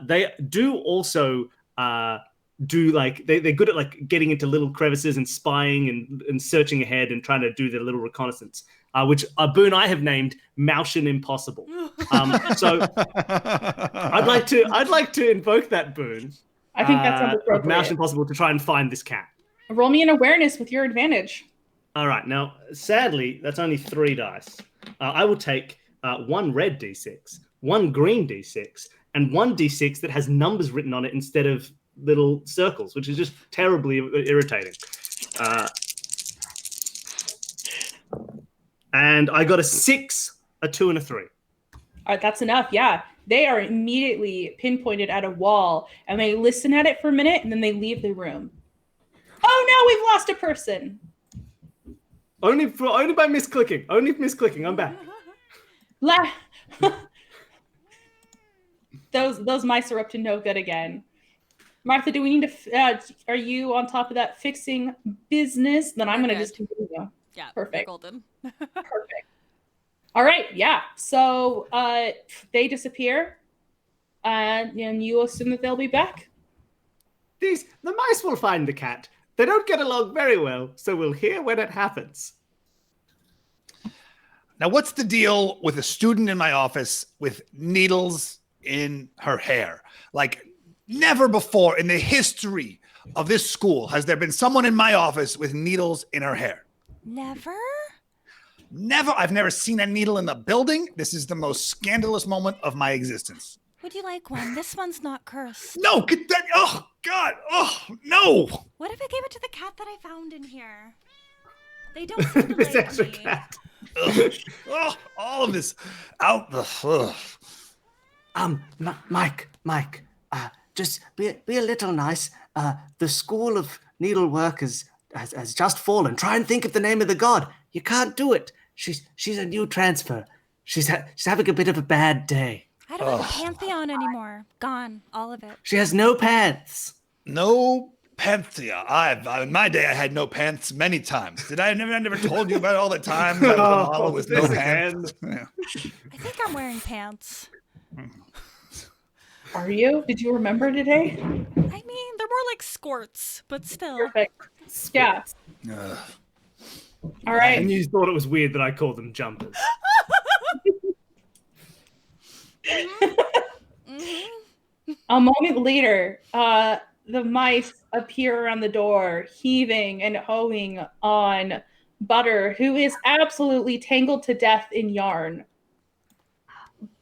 they do also they're good at like getting into little crevices and spying and searching ahead and trying to do their little reconnaissance. Which a boon I have named Moushin Impossible. So I'd like to invoke that boon. I think that sounds appropriate. Mouse Impossible to try and find this cat. Roll me an awareness with your advantage. All right. Now, sadly, that's only 3 dice. I will take 1 red d6, 1 green d6, and 1 d6 that has numbers written on it instead of little circles, which is just terribly irritating. And I got a 6, a 2, and a 3. All right, that's enough. Yeah. They are immediately pinpointed at a wall, and they listen at it for a minute, and then they leave the room. Oh no, we've lost a person. Only by misclicking. Only misclicking. I'm back. Those mice are up to no good again. Martha, do we need to? Are you on top of that fixing business? Then I'm going to just continue. Yeah, perfect. Golden. Perfect. All right, yeah. So they disappear, and you assume that they'll be back. The mice will find the cat. They don't get along very well, so we'll hear when it happens. Now, what's the deal with a student in my office with needles in her hair? Like, never before in the history of this school has there been someone in my office with needles in her hair. Never? Never. I've never seen a needle in the building. This is the most scandalous moment of my existence. Would you like one? This one's not cursed. No, get that. Oh, God. Oh, no. What if I gave it to the cat that I found in here? They don't seem to This like extra me. cat. Oh, all of this out the. Mike, just be a little nice. The school of needlework has just fallen. Try and think of the name of the god. You can't do it. She's a new transfer. She's having a bit of a bad day. I don't have a Pantheon anymore. Gone. All of it. She has no pants. No Pantheon. In my day, I had no pants many times. Did I never told you about all the times I was a model with no pants? Yeah. I think I'm wearing pants. Are you? Did you remember today? I mean, they're more like skirts, but still. Perfect. Yeah. All right. And you thought it was weird that I called them jumpers. A moment later, the mice appear around the door, heaving and hoeing on Butter, who is absolutely tangled to death in yarn.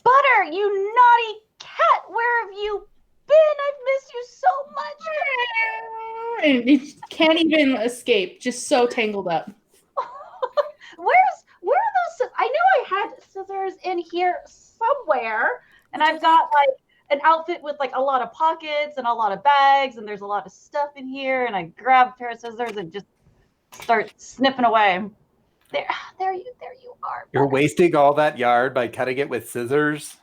Butter, you naughty cat, where have you been? I've missed you so much. And it can't even escape, just so tangled up. Where are those? I know I had scissors in here somewhere, and I've got like an outfit with like a lot of pockets and a lot of bags, and there's a lot of stuff in here, and I grab a pair of scissors and just start snipping away. There you are. You're wasting all that yarn by cutting it with scissors.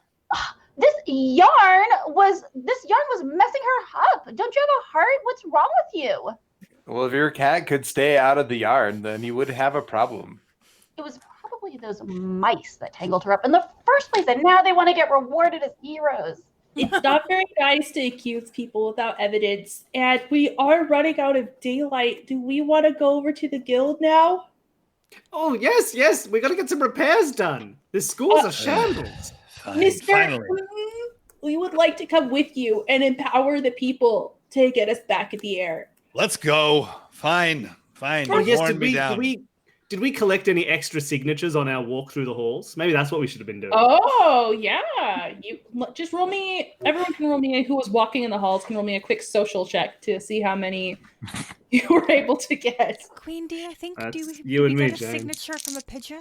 This yarn was messing her up. Don't you have a heart? What's wrong with you? Well, if your cat could stay out of the yarn, then you would have a problem. It was probably those mice that tangled her up in the first place, and now they want to get rewarded as heroes. It's not very nice to accuse people without evidence, and we are running out of daylight. Do we want to go over to the guild now? Oh, yes. We got to get some repairs done. This school's a shambles. Mr. We would like to come with you and empower the people to get us back in the air. Let's go. Fine. Oh, yes, did we collect any extra signatures on our walk through the halls? Maybe that's what we should have been doing. Oh, yeah. You just roll me. Everyone can roll me. Who was walking in the halls can roll me a quick social check to see how many you were able to get. Queen D, I think That's do you we and me, get a James. signature from a pigeon?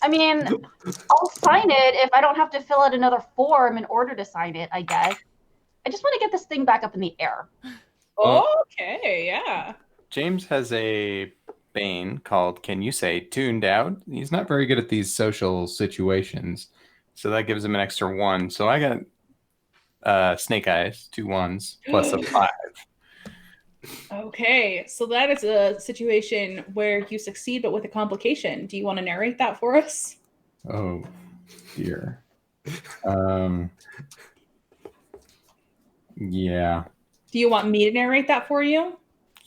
I mean, I'll sign it if I don't have to fill out another form in order to sign it, I guess. I just want to get this thing back up in the air. Okay, yeah. James has a bane called Can You Say Tuned Out. He's not very good at these social situations, so that gives him an extra 1. So I got Snake Eyes, 2 1s, plus a 5. Okay, so that is a situation where you succeed, but with a complication. Do you want to narrate that for us? Oh, dear. Yeah. Do you want me to narrate that for you?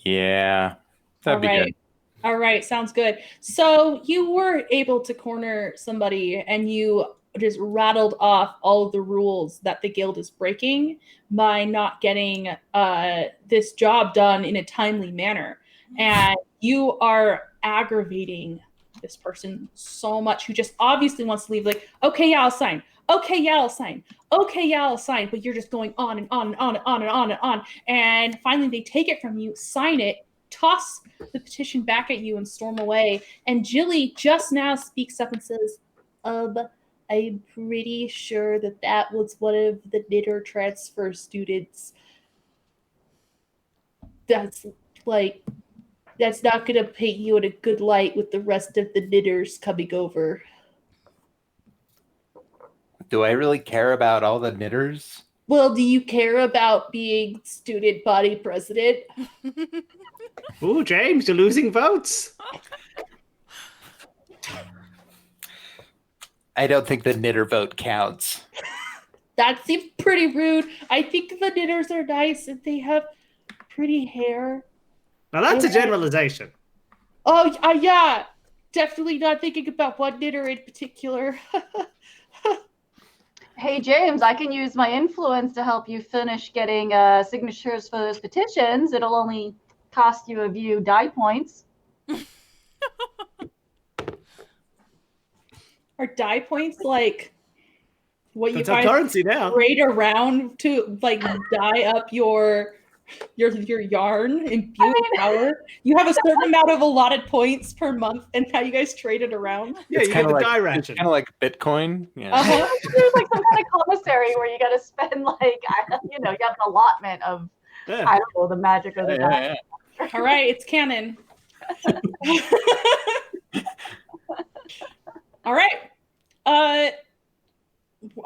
Yeah. That'd be good. All right, sounds good. So you were able to corner somebody and you just rattled off all of the rules that the guild is breaking by not getting this job done in a timely manner. And you are aggravating this person so much who just obviously wants to leave, like, okay, yeah, I'll sign. Okay, yeah, I'll sign. Okay, yeah, I'll sign. But you're just going on and on and on and on and on and on. And finally they take it from you, sign it, toss the petition back at you and storm away. And Jilly just now speaks up and says, I'm pretty sure that was one of the knitter transfer students. That's not going to paint you in a good light with the rest of the knitters coming over. Do I really care about all the knitters? Well, do you care about being student body president? Ooh, James, you're losing votes. I don't think the knitter vote counts. That seems pretty rude. I think the knitters are nice and they have pretty hair. Now that's a generalization. Oh, yeah. Definitely not thinking about one knitter in particular. Hey, James, I can use my influence to help you finish getting signatures for those petitions. It'll only cost you a few die points. Are die points like what That's you our guys currency now. trade around to like dye up your yarn and power? You have a certain amount of allotted points per month, and now you guys trade it around. Yeah, It's you get the like, dye it's ratchet. kind of like Bitcoin. Yeah. There's like some kind of commissary where you got to spend like, you have an allotment of, Yeah. I don't know, the magic of the die. All right, it's canon. All right.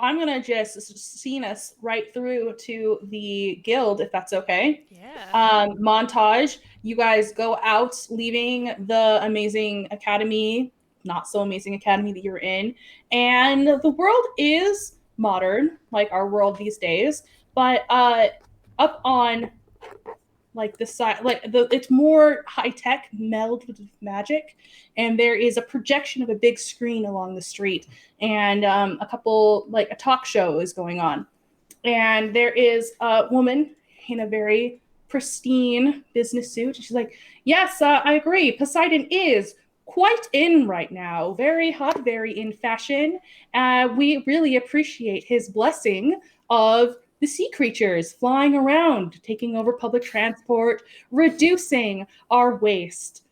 I'm gonna just scene us right through to the guild, if that's okay. Yeah. Montage. You guys go out, leaving the amazing academy, not so amazing academy that you're in, and the world is modern, like our world these days. But up on like the side, it's more high tech, melded with magic, and there is a projection of a big screen along the street, and a talk show is going on, and there is a woman in a very pristine business suit. And she's like, yes, I agree. Poseidon is quite in right now. Very hot, very in fashion. We really appreciate his blessing of the sea creatures flying around, taking over public transport, reducing our waste.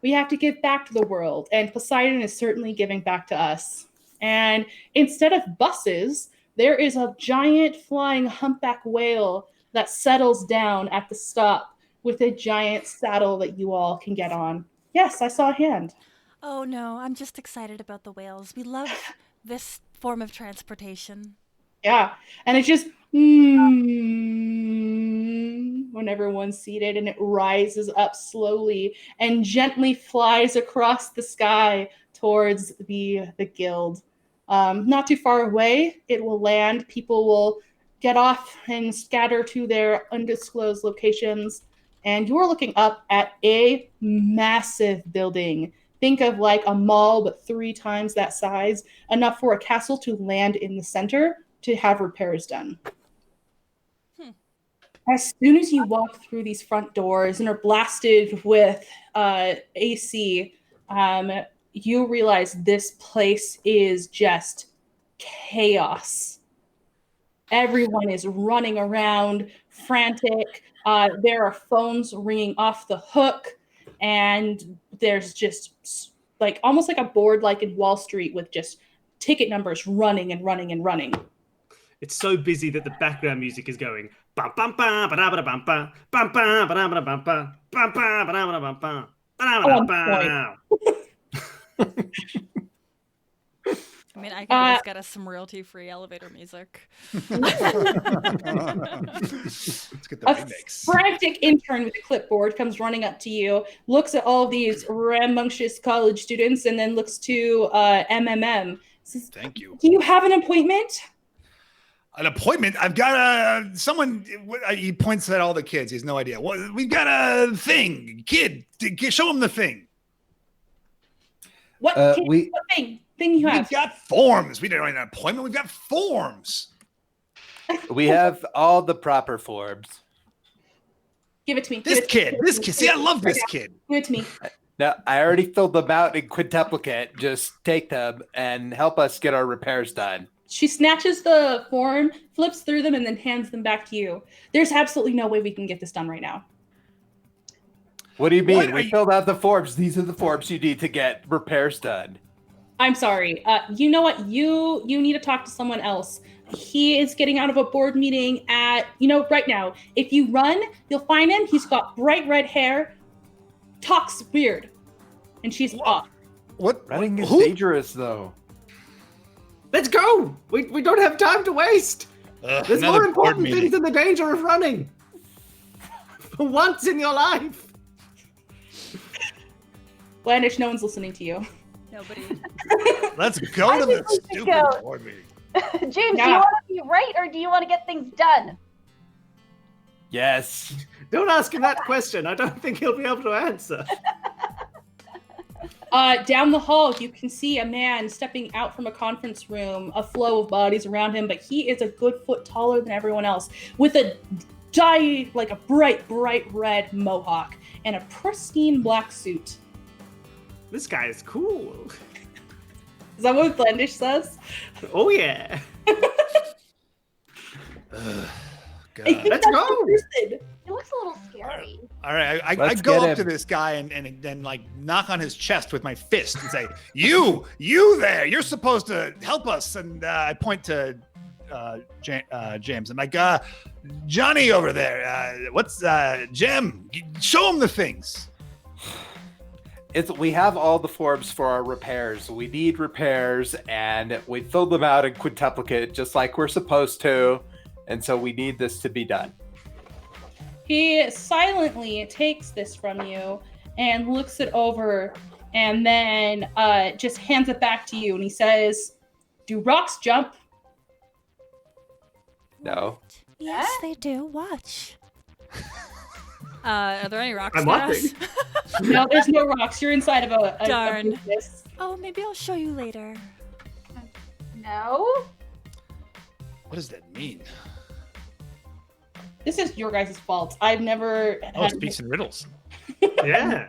We have to give back to the world, and Poseidon is certainly giving back to us. And instead of buses, there is a giant flying humpback whale that settles down at the stop with a giant saddle that you all can get on. Yes, I saw a hand. Oh no, I'm just excited about the whales. We love this form of transportation. Yeah, and it's just when everyone's seated, and it rises up slowly and gently flies across the sky towards the guild. Not too far away, it will land. People will get off and scatter to their undisclosed locations, and you're looking up at a massive building. Think of like a mall, but 3 times that size, enough for a castle to land in the center to have repairs done. As soon as you walk through these front doors and are blasted with AC, you realize this place is just chaos. Everyone is running around, frantic. There are phones ringing off the hook, and there's just like almost like a board like in Wall Street with just ticket numbers running and running and running. It's so busy that the background music is going. Bum bum bum ba da ba bum bum bum bum ba da ba bum bum bum bum ba da ba bum bum ba I mean, I can always get us some royalty-free elevator music. Let's get the A remix. frantic intern with a clipboard comes running up to you, looks at all these rambunctious college students, and then looks to MMM. Says, Thank you. do you have an appointment? An appointment? I've got someone. He points at all the kids. He has no idea. Well, we've got a thing. Kid, show him the thing. What thing you have? We've got forms. We don't need an appointment. We've got forms. We have all the proper forms. Give it to me. This kid. See, I love this kid. Give it to me. No, I already filled them out in quintuplicate. Just take them and help us get our repairs done. She snatches the form, flips through them, and then hands them back to you. There's absolutely no way we can get this done right now. What do you mean? We filled out the forms. These are the forms you need to get repairs done. I'm sorry. You know what? You need to talk to someone else. He is getting out of a board meeting at, right now. If you run, you'll find him. He's got bright red hair, talks weird, and she's off. What? Running is dangerous, though. Let's go. We don't have time to waste. There's more important things than the danger of running. For once in your life. Blandish, no one's listening to you. Nobody. Let's go to the stupid board meeting. James, do you want to be right or do you want to get things done? Yes. Don't ask him that question. I don't think he'll be able to answer. Down the hall, you can see a man stepping out from a conference room, a flow of bodies around him, but he is a good foot taller than everyone else, with a bright red mohawk and a pristine black suit. This guy is cool. Is that what Blendish says? Oh, yeah. Let's go. He looks a little scary. All right, I go up to this guy and then like knock on his chest with my fist and say, "You there! You're supposed to help us." And I point to James. I'm like, "Johnny over there. What's Jem? Show him the things." We have all the forms for our repairs. We need repairs, and we filled them out in quintuplicate, just like we're supposed to. And so we need this to be done. He silently takes this from you and looks it over, and then just hands it back to you. And he says, "Do rocks jump?" No. Yes, they do. Watch. Are there any rocks? I'm watching. No, there's no rocks. You're inside of a Darn. business. Oh, maybe I'll show you later. No? What does that mean? This is your guys' fault. I've never had... Speaks in riddles. Yeah.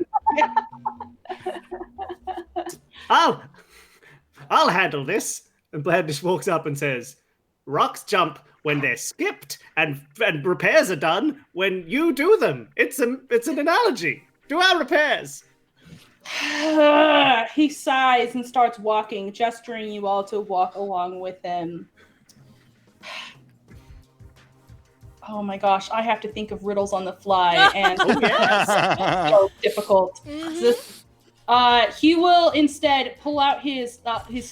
I'll handle this. And Blandish walks up and says, rocks jump when they're skipped, and repairs are done when you do them. It's an analogy. Do our repairs. He sighs and starts walking, gesturing you all to walk along with him. Oh my gosh, I have to think of riddles on the fly, and it's so difficult. He will instead pull out his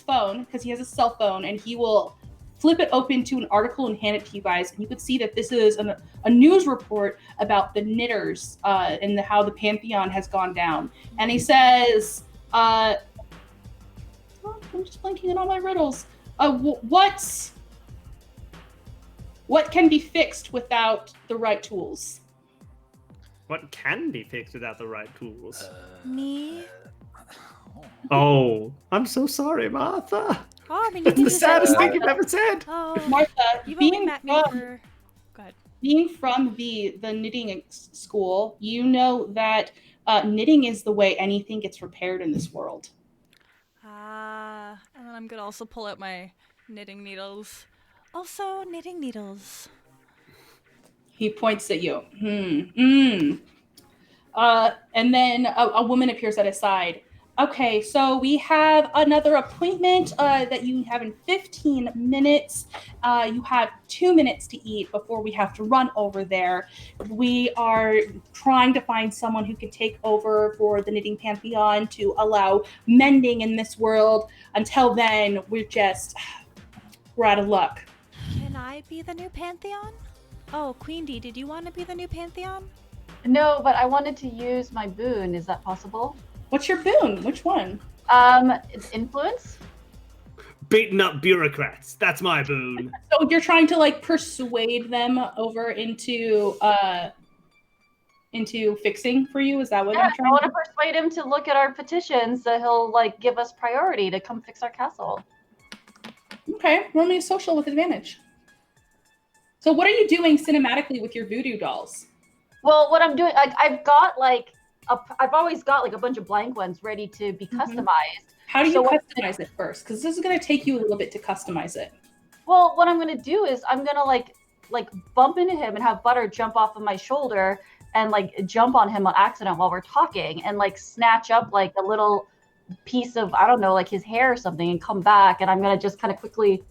phone, because he has a cell phone, and he will flip it open to an article and hand it to you guys. And you could see that this is a news report about the knitters and how the Pantheon has gone down. And he says, I'm just blanking on all my riddles. What can be fixed without the right tools? What can be fixed without the right tools? Me? Oh, I'm so sorry, Martha. Oh, I mean, you That's the saddest thing you've ever said. Oh, Martha, you've only met me for... Go ahead. Being from the knitting school, you know that knitting is the way anything gets repaired in this world. And then I'm gonna also pull out my knitting needles. Also, knitting needles. He points at you. And then a woman appears at his side. Okay, so we have another appointment that you have in 15 minutes. You have 2 minutes to eat before we have to run over there. We are trying to find someone who could take over for the Knitting Pantheon to allow mending in this world. Until then, we're out of luck. Can I be the new Pantheon? Oh, Queen D, did you want to be the new Pantheon? No, but I wanted to use my boon. Is that possible? What's your boon? Which one? It's influence. Beating up bureaucrats. That's my boon. So you're trying to persuade them over into fixing for you? Is that what I'm trying I want to persuade him to look at our petitions so he'll give us priority to come fix our castle. Okay, roll me a social with advantage. So what are you doing cinematically with your voodoo dolls? Well, what I'm doing, I've always got a bunch of blank ones ready to be customized. How do you customize it first? Because this is going to take you a little bit to customize it. Well, what I'm going to do is I'm going to bump into him and have Butter jump off of my shoulder and jump on him on accident while we're talking and snatch up a little piece of, I don't know, his hair or something and come back, and I'm going to just kind of quickly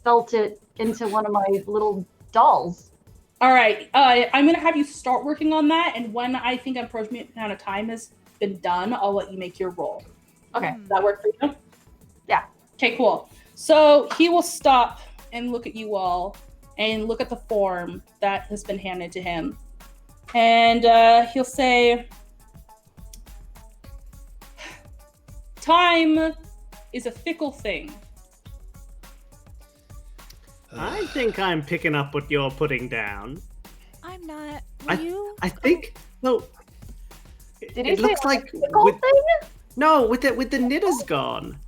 felt it into one of my little dolls. All right, I'm going to have you start working on that, and when I think an appropriate amount of time has been done, I'll let you make your roll. Okay. Does that work for you? Yeah. Okay, cool. So he will stop and look at you all and look at the form that has been handed to him. And he'll say, time is a fickle thing. I think I'm picking up what you're putting down. I'm not. I think. No. Did he it say looks like fickle with thing? with the knitters gone.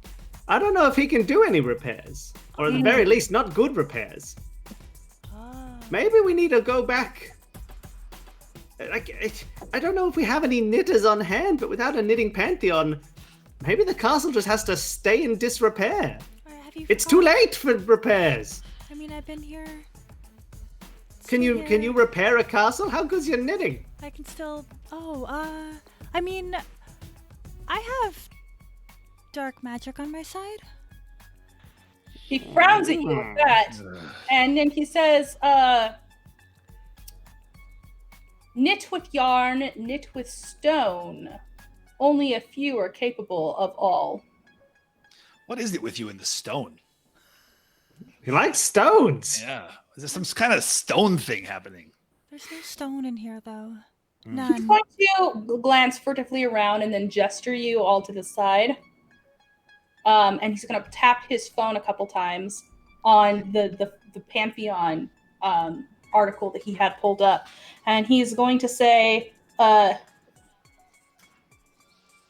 I don't know if he can do any repairs, or at the very least, not good repairs. Maybe we need to go back. I don't know if we have any knitters on hand, but without a knitting pantheon, maybe the castle just has to stay in disrepair. It's too late for repairs. I mean, I've been here. Can you repair a castle? How good's your knitting? I can still. I mean, I have dark magic on my side. He frowns at you with that, and then he says, knit with yarn, knit with stone. Only a few are capable of all. What is it with you in the stone? He likes stones. Yeah. Is there some kind of stone thing happening? There's no stone in here, though. He's None. going to glance furtively around and then gesture you all to the side. And he's going to tap his phone a couple times on the Pantheon article that he had pulled up. And he's going to say,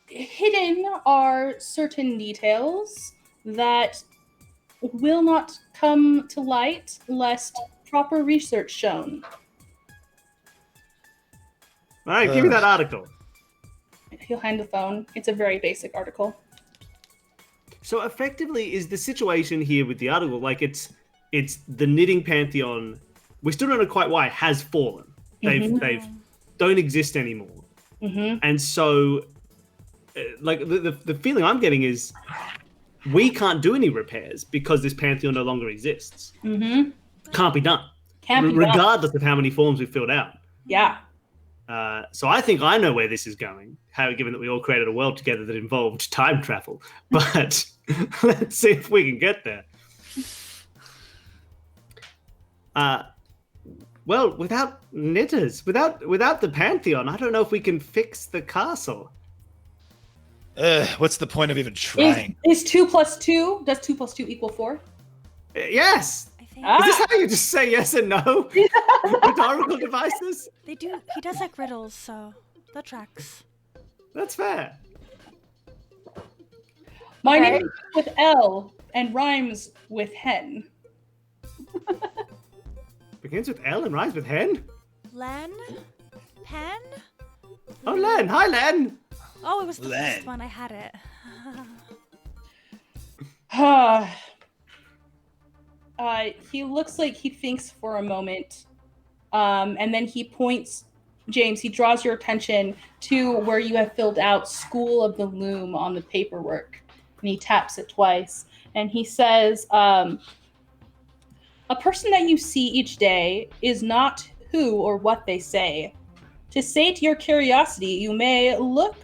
hidden are certain details that will not come to light lest proper research shown. All right, give me that article. He'll hand the phone. It's a very basic article. So effectively, is the situation here with the article like it's the knitting pantheon? We still don't know quite why has fallen. They've don't exist anymore. And so, like the feeling I'm getting is we can't do any repairs because this pantheon no longer exists. Can't be done. Regardless of how many forms we've filled out. Yeah. So I think I know where this is going, given that we all created a world together that involved time travel. But let's see if we can get there. Well, without knitters, without the Pantheon, I don't know if we can fix the castle. What's the point of even trying? Is 2 + 2? Does 2 + 2 equal 4? Yes. I think Is this how you just say yes and no? Rhetorical devices? they do. He does like riddles, so that tracks. That's fair. My name is with L and rhymes with hen. Begins with L and rhymes with hen? Len? Pen? Oh, Len. Hi, Len. Oh, it was the Len. first one. I had it. He looks like he thinks for a moment, and then he points, James, he draws your attention to where you have filled out School of the Loom on the paperwork, and he taps it twice, and he says, a person that you see each day is not who or what they say. To sate your curiosity, you may look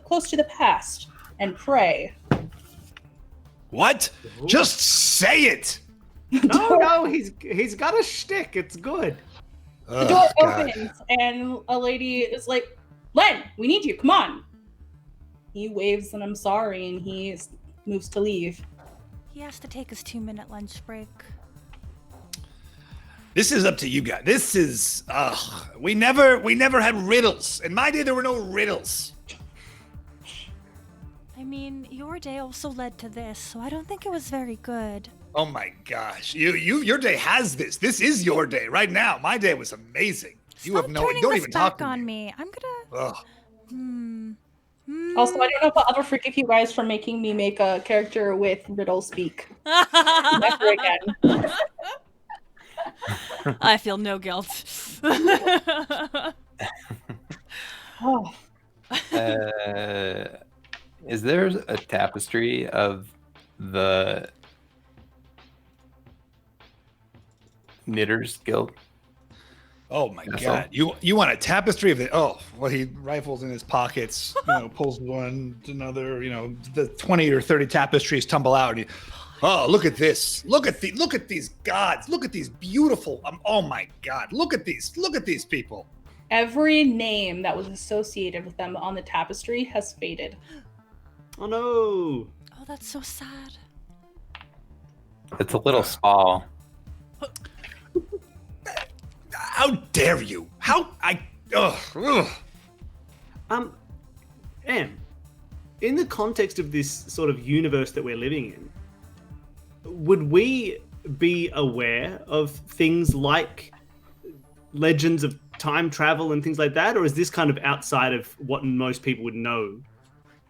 close to the past and pray. What? Just say it! No, he's got a shtick. It's good. The door opens, and a lady is like, Len, we need you. Come on. He waves, and I'm sorry, and he moves to leave. He has to take his 2-minute lunch break. This is up to you guys. This is we never had riddles. In my day there were no riddles. I mean, your day also led to this, so I don't think it was very good. Oh my gosh. Your day has this. This is your day right now. My day was amazing. You have no turning don't this even talk back to on me. me. I'm gonna. Ugh. Also, I don't know if I'll ever forgive you guys for making me make a character with riddle speak. Never again. I feel no guilt. Oh. Is there a tapestry of the Knitters Guild? Oh my That's god. You want a tapestry of it? Oh, well, he rifles in his pockets, pulls one, another, the 20 or 30 tapestries tumble out, and he, oh, look at this. Look at these gods. Look at these beautiful, oh my god. Look at these people. Every name that was associated with them on the tapestry has faded. Oh no. Oh, that's so sad. It's a little small. How dare you? Em, in the context of this sort of universe that we're living in, would we be aware of things like legends of time travel and things like that, or is this kind of outside of what most people would know?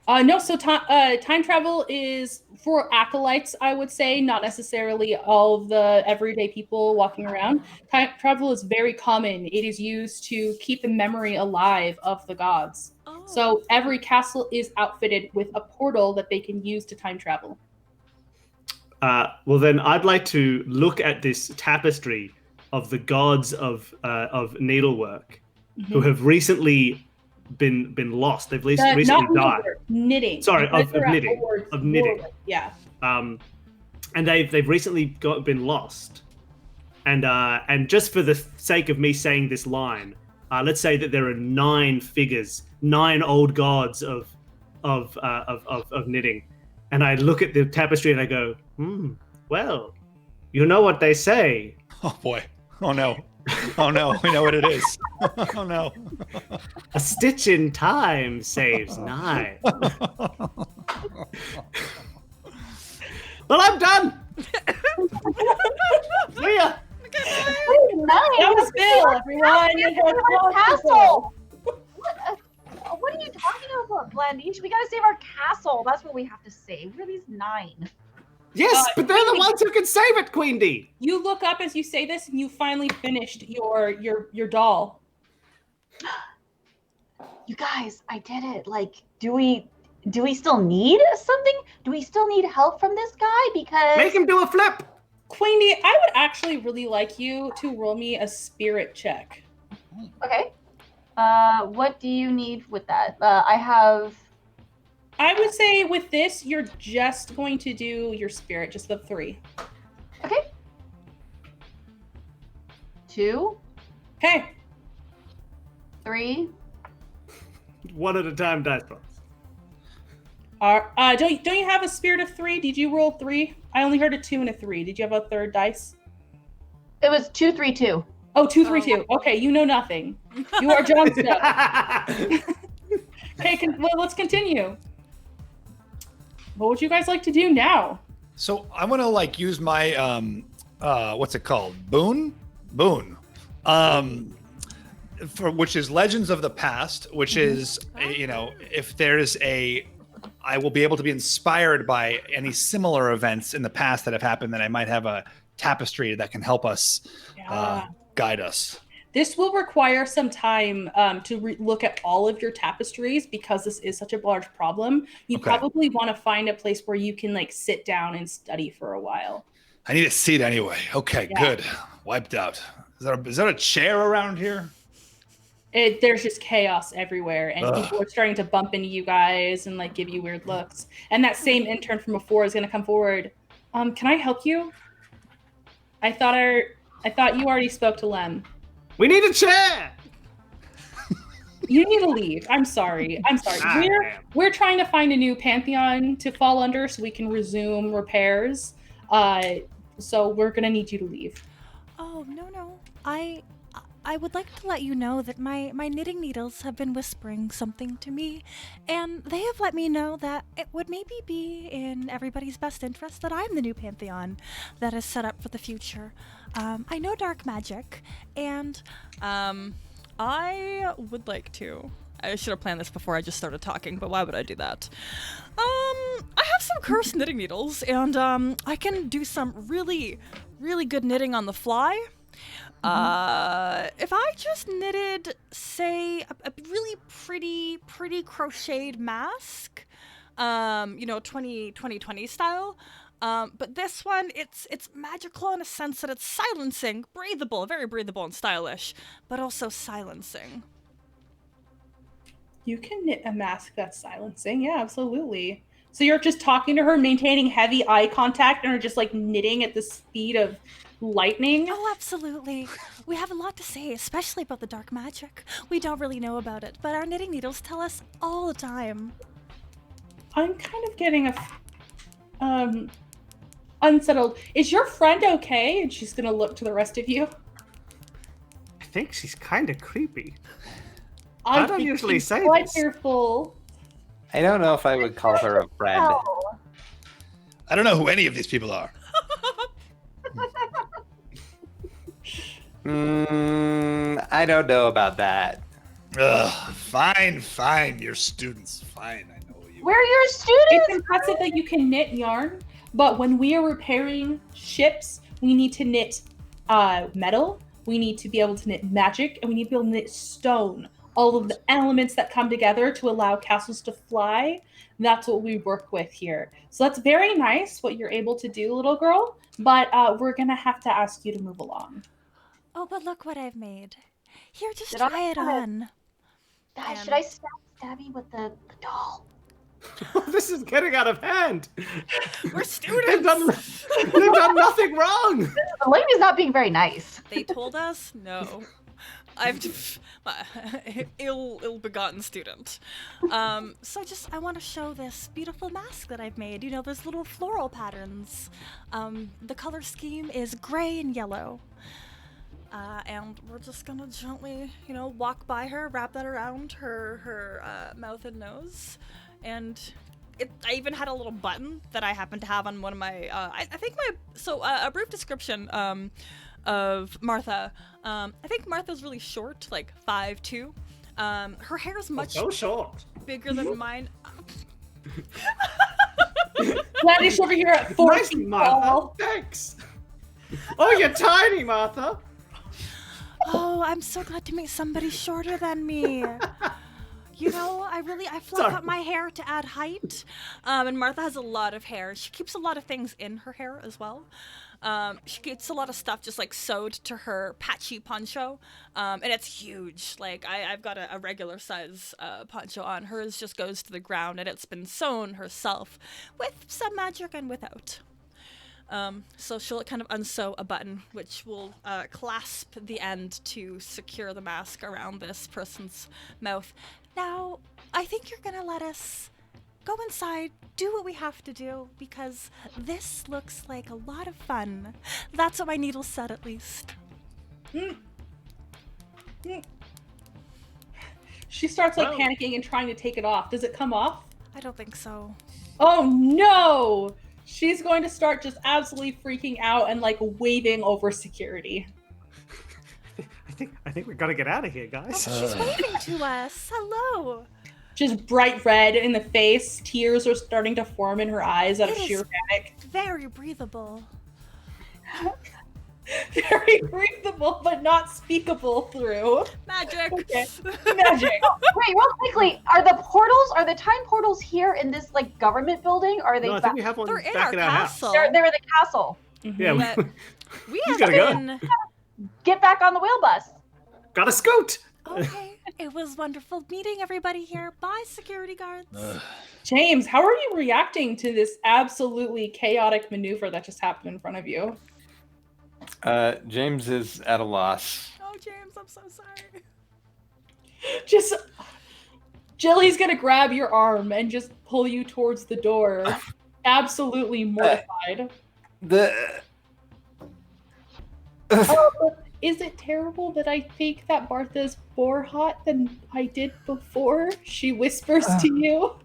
No, so time travel is for acolytes, I would say, not necessarily all of the everyday people walking around. Time travel is very common. It is used to keep the memory alive of the gods. Oh. So every castle is outfitted with a portal that they can use to time travel. Well, then I'd like to look at this tapestry of the gods of needlework, who have recently been lost. They've recently died. Knitting. Sorry, of knitting. Of knitting. Yeah. And they've recently been lost. And just for the sake of me saying this line, let's say that there are 9 figures, 9 old gods of knitting. And I look at the tapestry and I go, well, you know what they say. Oh boy. Oh no. Oh no, we know what it is. Oh no. A stitch in time saves 9. Well, I'm done. See ya. Nice. That was Bill, everyone. Castle. castle. That's what we have to save. What are these 9? Yes, but they're the ones who can save it, Queen D. You look up as you say this, and you finally finished your doll. You guys, I did it. Like, do we still need something? Do we still need help from this guy? Because Make him do a flip. Queenie, I would actually really like you to roll me a spirit check. Okay. What do you need with that? I would say with this, you're just going to do your spirit, just the 3. Okay. 2. Okay. 3. One at a time, dice rolls. Don't you have a spirit of 3? Did you roll 3? I only heard a 2 and a 3. Did you have a third dice? It was 2, 3, 2. Oh, 2, 3, 2. Okay, you know nothing. You are John Snow. Okay, well, let's continue. What would you guys like to do now? So I want to like use my what's it called? Boon, for which is Legends of the Past, which is if there's I will be able to be inspired by any similar events in the past that have happened. That I might have a tapestry that can help us guide us. This will require some time to look at all of your tapestries because this is such a large problem. You probably want to find a place where you can like sit down and study for a while. I need a seat anyway. Okay, good. Wiped out. Is there a chair around here? There's just chaos everywhere, and people are starting to bump into you guys and like give you weird looks. And that same intern from before is going to come forward. Can I help you? I thought you already spoke to Lem. We need a chair. You need to leave. I'm sorry. We're trying to find a new pantheon to fall under so we can resume repairs. So we're gonna need you to leave. Oh no. I would like to let you know that my knitting needles have been whispering something to me, and they have let me know that it would maybe be in everybody's best interest that I'm the new pantheon that is set up for the future. I know dark magic, and I would like to. I should have planned this before I just started talking, but why would I do that? I have some cursed knitting needles, and I can do some really, really good knitting on the fly. If I just knitted, say, a really pretty crocheted mask, 2020 style, but this one, it's magical in a sense that it's silencing, breathable, very breathable and stylish, but also silencing. You can knit a mask that's silencing, yeah, absolutely. So you're just talking to her, maintaining heavy eye contact, and are just like knitting at the speed of lightning? Oh, absolutely. We have a lot to say, especially about the dark magic. We don't really know about it, but our knitting needles tell us all the time. I'm kind of getting unsettled. Is your friend okay? And she's gonna look to the rest of you. I think she's kind of creepy. I don't usually say quite this. Fearful. I don't know if I would call her a friend. I don't know who any of these people are. I don't know about that. Fine. You're students. Fine, I know you. We're your students. It's impressive that you can knit yarn, but when we are repairing ships, we need to knit metal, we need to be able to knit magic, and we need to be able to knit stone. All of the elements that come together to allow castles to fly, that's what we work with here. So that's very nice what you're able to do, little girl, but we're going to have to ask you to move along. Oh, but look what I've made. Here, just Did try I it have it? on. Guys, should I stab you with the doll? This is getting out of hand. We're students! They've done nothing wrong. The lady's not being very nice. They told us no. I've ill-begotten student. So I want to show this beautiful mask that I've made. You know, those little floral patterns. The color scheme is gray and yellow. And we're just gonna gently, walk by her, wrap that around her mouth and nose. And I even had a little button that I happen to have on one of my, a brief description of Martha. I think Martha's really short, like 5'2". Her hair is much so short. bigger than mine. Gladys over here at 4 Nice, feet Martha. tall. Thanks. Oh, you're tiny, Martha. Oh, I'm so glad to meet somebody shorter than me. You know, I fluff Sorry. up my hair to add height. And Martha has a lot of hair. She keeps a lot of things in her hair as well. She gets a lot of stuff just like sewed to her patchy poncho. And it's huge. Like I've got a regular size poncho on. Hers just goes to the ground and it's been sewn herself with some magic and without. So she'll kind of unsew a button, which will clasp the end to secure the mask around this person's mouth. Now, I think you're gonna let us go inside, do what we have to do, because this looks like a lot of fun. That's what my needle said, at least. She starts like panicking and trying to take it off. Does it come off? I don't think so. Oh no! She's going to start just absolutely freaking out and like waving over security. I think we gotta get out of here, guys. She's waving to us. Hello. Just bright red in the face. Tears are starting to form in her eyes out of It is sheer panic. very breathable. Very breathable, but not speakable through. Magic. Okay. Magic. Wait, real quickly, are the time portals here in this like government building? Or are they No, I think we have one They're in back our at our house. castle. they're in the castle? Yeah, But we have gotta go. been... Get back on the wheel bus. gotta scoot. Okay. It was wonderful meeting everybody here. Bye, security guards. James, how are you reacting to this absolutely chaotic maneuver that just happened in front of you? James is at a loss. Oh, James, I'm so sorry. Just Jilly's gonna grab your arm and just pull you towards the door, absolutely mortified. Oh, is it terrible that I think that Martha's more hot than I did before? She whispers to you.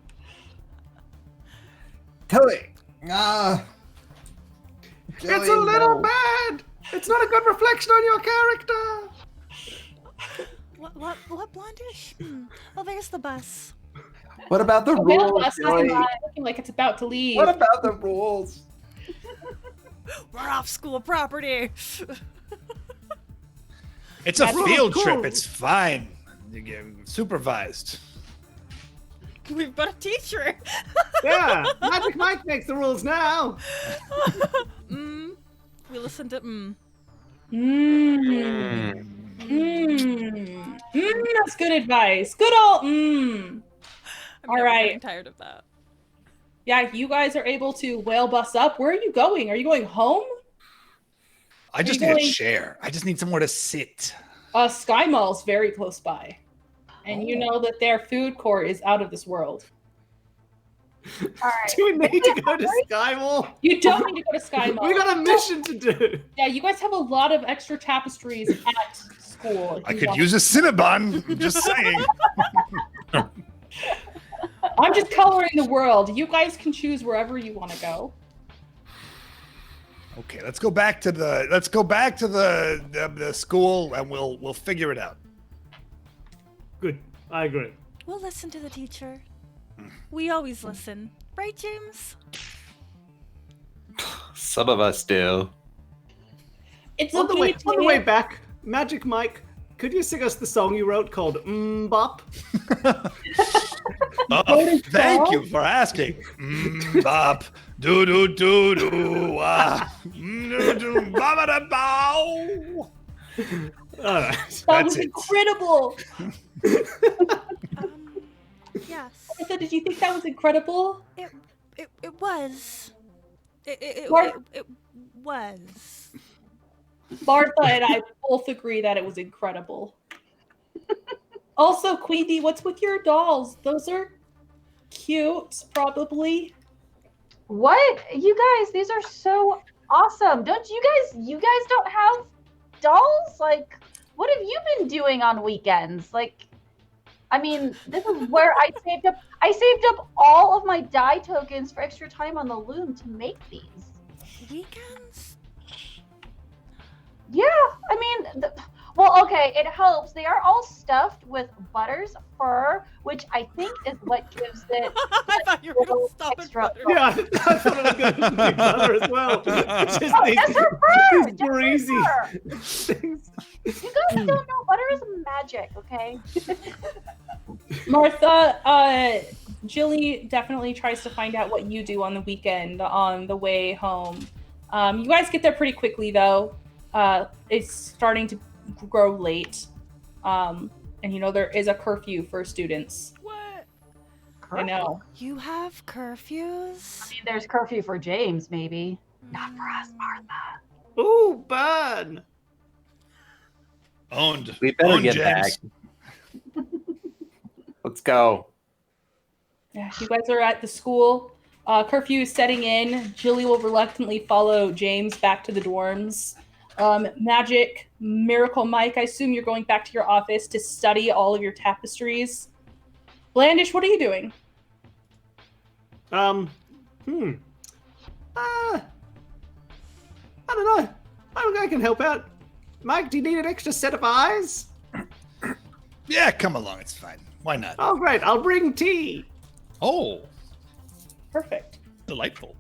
Tilly. It's a little bad. It's not a good reflection on your character. What blondish? Oh, there's the bus. What about the The mail rules? bus is Tilly? looking like it's about to leave. What about the rules? We're off school property. It's a That's field cool. trip. It's fine. You get supervised. We've got a teacher. Yeah, Magic Mike makes the rules now. We listened to That's good advice. Good old I'm All never right. getting tired of that. Yeah, you guys are able to whale bus up. Where are you going? Are you going home? I just you need a going- chair. I just need somewhere to sit. Sky Mall's very close by. And you know that their food court is out of this world. All right. Do we need to go to Sky Mall? You don't need to go to Sky Mall. We got a mission to do. Yeah, you guys have a lot of extra tapestries at school. if I you could want. use a Cinnabon. I'm just saying. I'm just coloring the world. You guys can choose wherever you want to go. Okay, let's go back to the the school and we'll figure it out. Good. I agree. We'll listen to the teacher. We always listen. Right, James? Some of us do. It's On the okay way to back, Magic Mike, could you sing us the song you wrote called Bop? Oh, thank you for asking. Bop, do do do do, do do, ba da bow. All right. That That's was it. incredible. Yes. Martha, did you think that was incredible? It was. It was. Martha and I both agree that it was incredible. Also, Queen Bee, what's with your dolls? Those are cute, probably. What? You guys, these are so awesome. Don't you guys don't have dolls? Like, what have you been doing on weekends? Like, I mean, this is where I saved up all of my die tokens for extra time on the loom to make these. Weekends? Yeah, I mean, Well, okay, it helps. They are all stuffed with Butter's fur, which I think is what gives it I thought you were going to stop at extra. butter. Yeah, I thought it was going to be butter as well. It's just Oh, these, that's her fur! these That's her greasy fur! things. You guys don't know butter is magic, okay? Martha, Jilly definitely tries to find out what you do on the weekend on the way home. You guys get there pretty quickly, though. It's starting to grow late. And there is a curfew for students. What? I know. You have curfews? I mean, there's curfew for James, maybe. Not for us, Martha. Ooh, burn! Owned. We better Owned get James. back. Let's go. Yeah, you guys are at the school. Curfew is setting in. Jilly will reluctantly follow James back to the dorms. Magic, Miracle Mike, I assume you're going back to your office to study all of your tapestries. Blandish, what are you doing? I don't know. I can help out. Mike, do you need an extra set of eyes? Yeah, come along. It's fine. Why not? Oh, great. I'll bring tea. Oh, Perfect. delightful.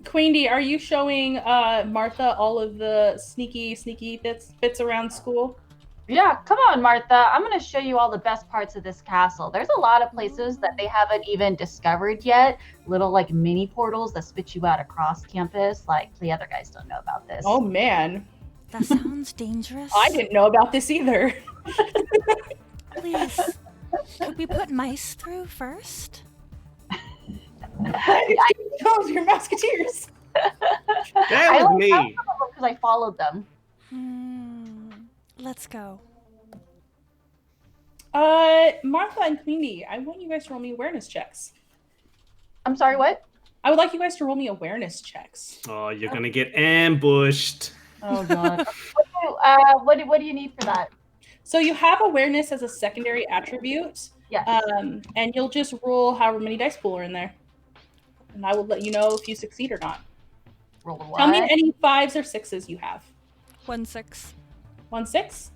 Queenie, are you showing Martha all of the sneaky bits around school? Yeah, come on, Martha. I'm going to show you all the best parts of this castle. There's a lot of places that they haven't even discovered yet. Little, like, mini portals that spit you out across campus. Like, the other guys don't know about this. Oh, man. That sounds dangerous. I didn't know about this either. Please, could we put mice through first? Those are your musketeers. That was me. Because I followed them. Let's go. Martha and Queenie, I want you guys to roll me awareness checks. I'm sorry, what? I would like you guys to roll me awareness checks. Oh, you're going to get ambushed. Oh, God. What do you need for that? So you have awareness as a secondary attribute. Yes. And you'll just roll however many dice pool are in there. And I will let you know if you succeed or not. Roll a Tell me what? any 5s or 6s you have. 1-6. 1 6?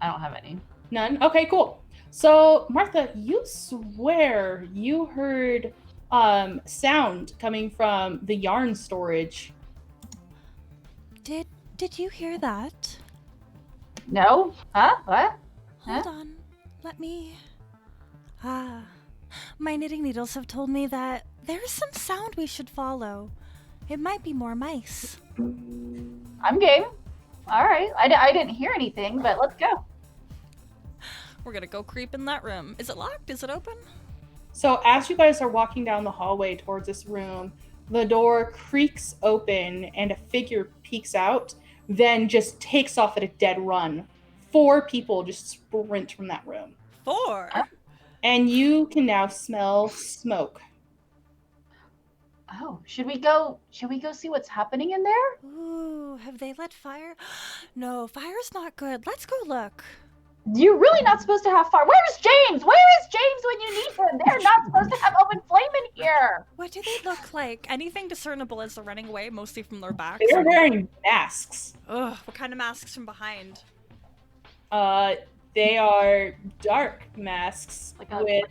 I don't have any. None? Okay, cool. So, Martha, you swear you heard sound coming from the yarn storage. Did you hear that? No? Huh? What? Hold on. Let me... my knitting needles have told me that there's some sound we should follow. It might be more mice. I'm game. All right. I didn't hear anything, but let's go. We're gonna go creep in that room. Is it locked? Is it open? So, as you guys are walking down the hallway towards this room, the door creaks open and a figure peeks out, then just takes off at a dead run. 4 people just sprint from that room. 4? And you can now smell smoke. Oh, should we go see what's happening in there? Ooh, have they lit fire? No, fire's not good. Let's go look. You're really not supposed to have fire. Where's James? Where is James when you need him? They're not supposed to have open flame in here. What do they look like? Anything discernible as they're running away, mostly from their backs? They're wearing masks. Ugh, what kind of masks from behind? They are dark masks Like a with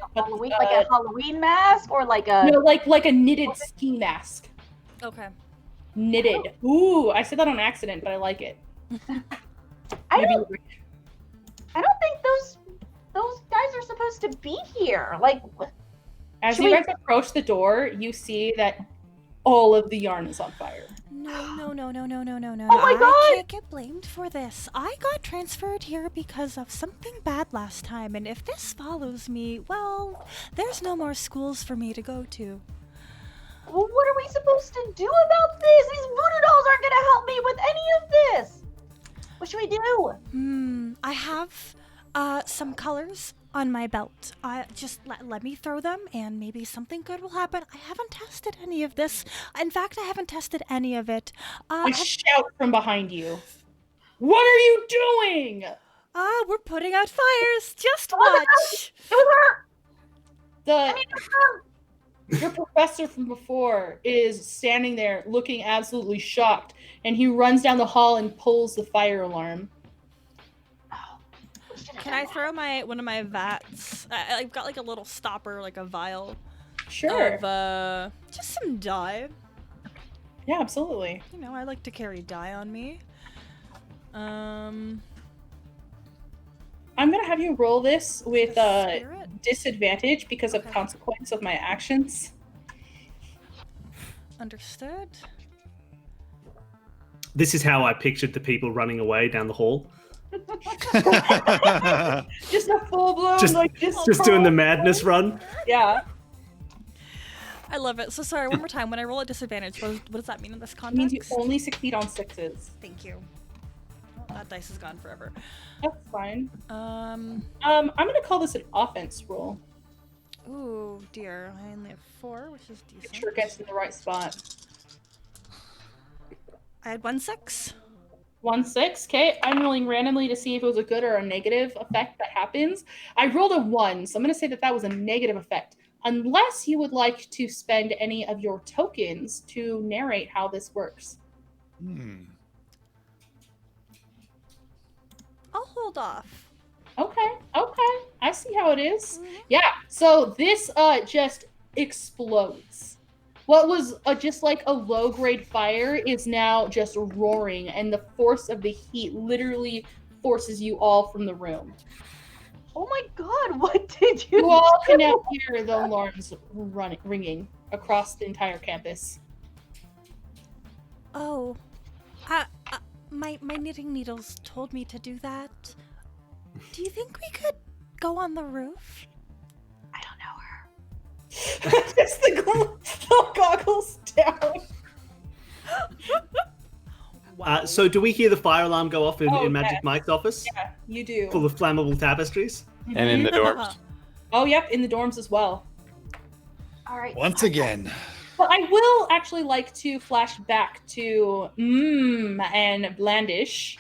Halloween mask or like a no, like a knitted ski mask. Okay. Knitted. Ooh, I said that on accident, but I like it. I don't think those guys are supposed to be here. Like, As should you we- guys approach the door, you see that all of the yarn is on fire. No. Oh my I God! can't get blamed for this. I got transferred here because of something bad last time, and if this follows me, well, there's no more schools for me to go to. well, what are we supposed to do about this? These voodoo dolls aren't gonna help me with any of this. What should we do? I have some colors on my belt. Just let me throw them and maybe something good will happen. I haven't tested any of this. In fact, I haven't tested any of it. A shout from behind you. What are you doing? We're putting out fires. Just watch. It was her. Your professor from before is standing there looking absolutely shocked, and he runs down the hall and pulls the fire alarm. Can I throw one of my vats? I've got like a little stopper, like a vial Sure. of just some dye. Yeah, absolutely. You know, I like to carry dye on me. I'm gonna have you roll this with Spirit? disadvantage because of Okay. consequence of my actions. Understood. This is how I pictured the people running away down the hall. Just a full blown Just doing the madness run. Yeah. I love it. So sorry, one more time. When I roll at disadvantage, what does that mean in this It context? means you only succeed on 6s. Thank you. Well, that dice is gone forever. That's fine. Um. I'm gonna call this an offense roll. Ooh, dear. I only have 4, which is decent. Make sure it gets in the right spot. I had 1 6. 1 6. Okay, I'm rolling randomly to see if it was a good or a negative effect that happens. I rolled a 1, so I'm gonna say that was a negative effect. Unless you would like to spend any of your tokens to narrate how this works. I'll hold off. Okay. I see how it is. Yeah, so this just explodes. What was just like a low-grade fire is now just roaring, and the force of the heat literally forces you all from the room. Oh my god, what did you You all do? can now hear the alarms ringing across the entire campus. Oh. My knitting needles told me to do that. Do you think we could go on the roof? I don't know her. Just the goggles down. Wow. So do we hear the fire alarm go off in Magic yes. Mike's office? Yeah, you do. Full of flammable tapestries? And in the dorms. Oh, yep, in the dorms as well. All right. Once again. But I will actually like to flash back to and Blandish.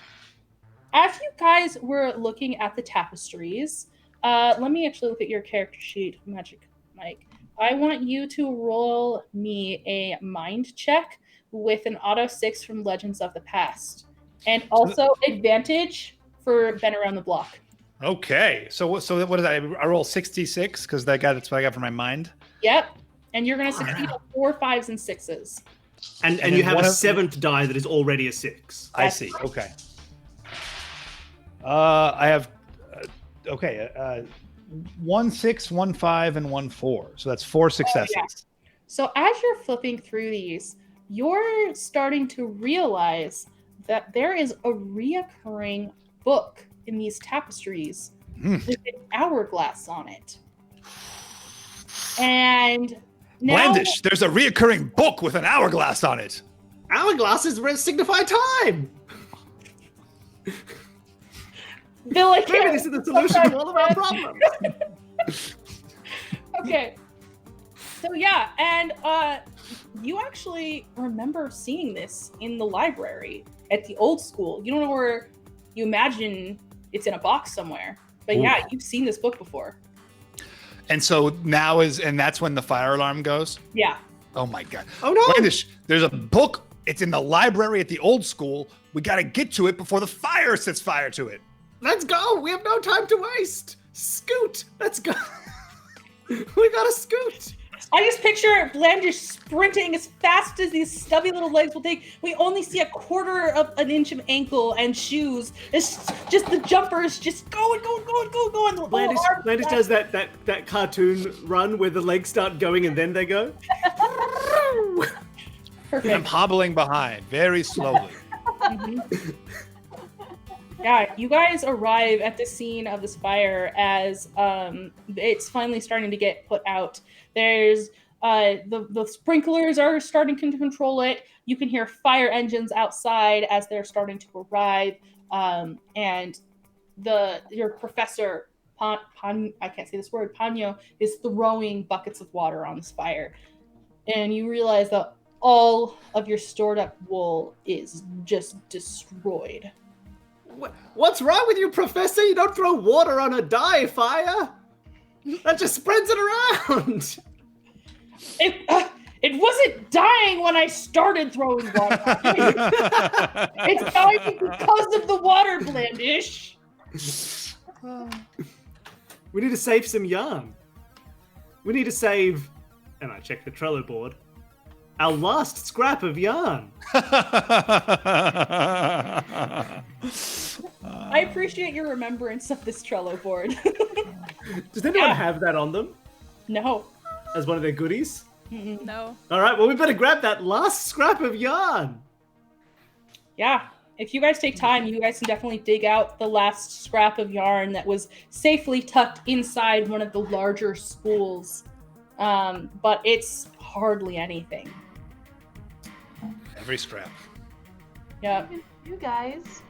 As you guys were looking at the tapestries, let me actually look at your character sheet, Magic Mike. I want you to roll me a mind check with an auto 6 from Legends of the Past. And also advantage for Ben Around the Block. Okay. So what is that? I roll 66 because that's what I got for my mind. Yep. And you're going to succeed on 4, 5s, and 6s. And And you then have one a of- 7th die that is already a 6. I see. Okay. I have 1 6, 1 5, and 1 4. So that's 4 successes. So as you're flipping through these, you're starting to realize that there is a reoccurring book in these tapestries with an hourglass on it. And now Blandish, there's a reoccurring book with an hourglass on it. Hourglasses signify time! they're like, Maybe this is the solution to all of our problems. Okay. So yeah, and you actually remember seeing this in the library at the old school. You don't know where you imagine it's in a box somewhere. But yeah, you've seen this book before. And so now that's when the fire alarm goes? Yeah. Oh my god. Oh no! Blandish, there's a book. It's in the library at the old school. We got to get to it before the fire sets fire to it. Let's go! We have no time to waste! Scoot! Let's go! We gotta scoot! I just picture Blandish sprinting as fast as these stubby little legs will take. We only see a quarter of an inch of ankle and shoes. It's just the jumpers just going. Blandish does that cartoon run where the legs start going and then they go. I'm Perfect. hobbling behind very slowly. Yeah, you guys arrive at the scene of this fire as it's finally starting to get put out. There's the sprinklers are starting to control it. You can hear fire engines outside as they're starting to arrive. And your professor I can't say this word, Pano, is throwing buckets of water on this fire. And you realize that all of your stored up wool is just destroyed. What's wrong with you, Professor? You don't throw water on a dye fire. That just spreads it around. It wasn't dying when I started throwing water. It's dying because of the water, Blandish. We need to save some yarn. We need to save, and I checked the Trello board, our last scrap of yarn. I appreciate your remembrance of this Trello board. Does anyone have that on them No. as one of their goodies? No. All right, well, we better grab that last scrap of yarn. Yeah. If you guys take time, you guys can definitely dig out the last scrap of yarn that was safely tucked inside one of the larger spools. But it's hardly anything. Every scrap. Yeah. You guys.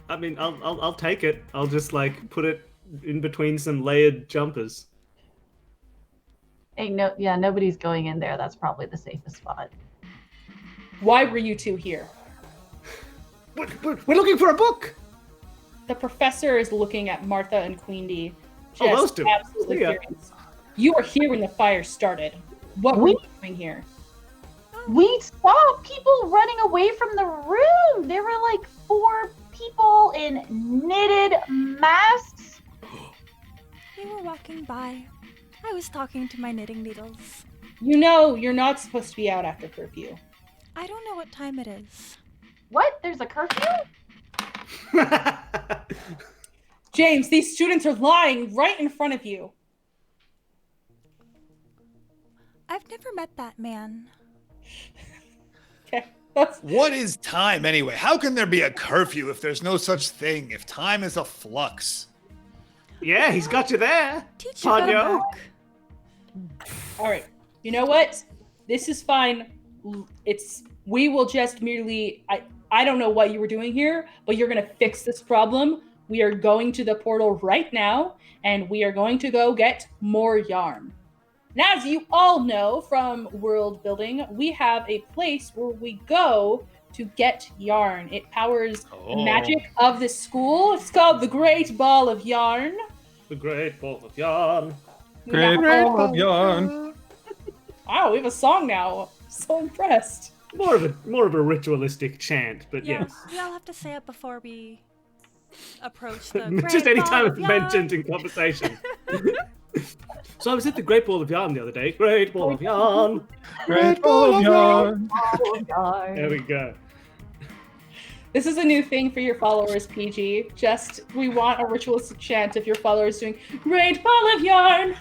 I mean, I'll take it. I'll just like put it in between some layered jumpers. Nobody's going in there. That's probably the safest spot. Why were you two here? We're looking for a book. The professor is looking at Martha and Queenie. Oh, those two. Absolutely See ya. furious. You were here when the fire started. What were you doing here? We saw people running away from the room. There were like 4 people in knitted masks. We were walking by. I was talking to my knitting needles. You know you're not supposed to be out after curfew. I don't know what time it is. What? There's a curfew? James, these students are lying right in front of you. I've never met that man. Okay. That's What is time anyway? How can there be a curfew if there's no such thing? If time is a flux? Yeah, he's got you there. Teach you Ponyo. all right. You know what? This is fine. We will just merely I don't know what you were doing here, but you're going to fix this problem. We are going to the portal right now, and we are going to go get more yarn. And as you all know from world building, we have a place where we go to get yarn. It powers the magic of this school. It's called the Great Ball of Yarn. The Great Ball of Yarn. Great ball of yarn. Wow, we have a song now. So impressed. More of a ritualistic chant, but Yeah, yes. we all have to say it before we approach the Just Great any Ball time of it's mentioned Yarn. in conversation. So I was at the Great Ball of Yarn the other day. Great Ball of Yarn. Great ball of yarn. There we go. This is a new thing for your followers, PG. We want a ritualistic chant of your followers doing Great Ball of Yarn.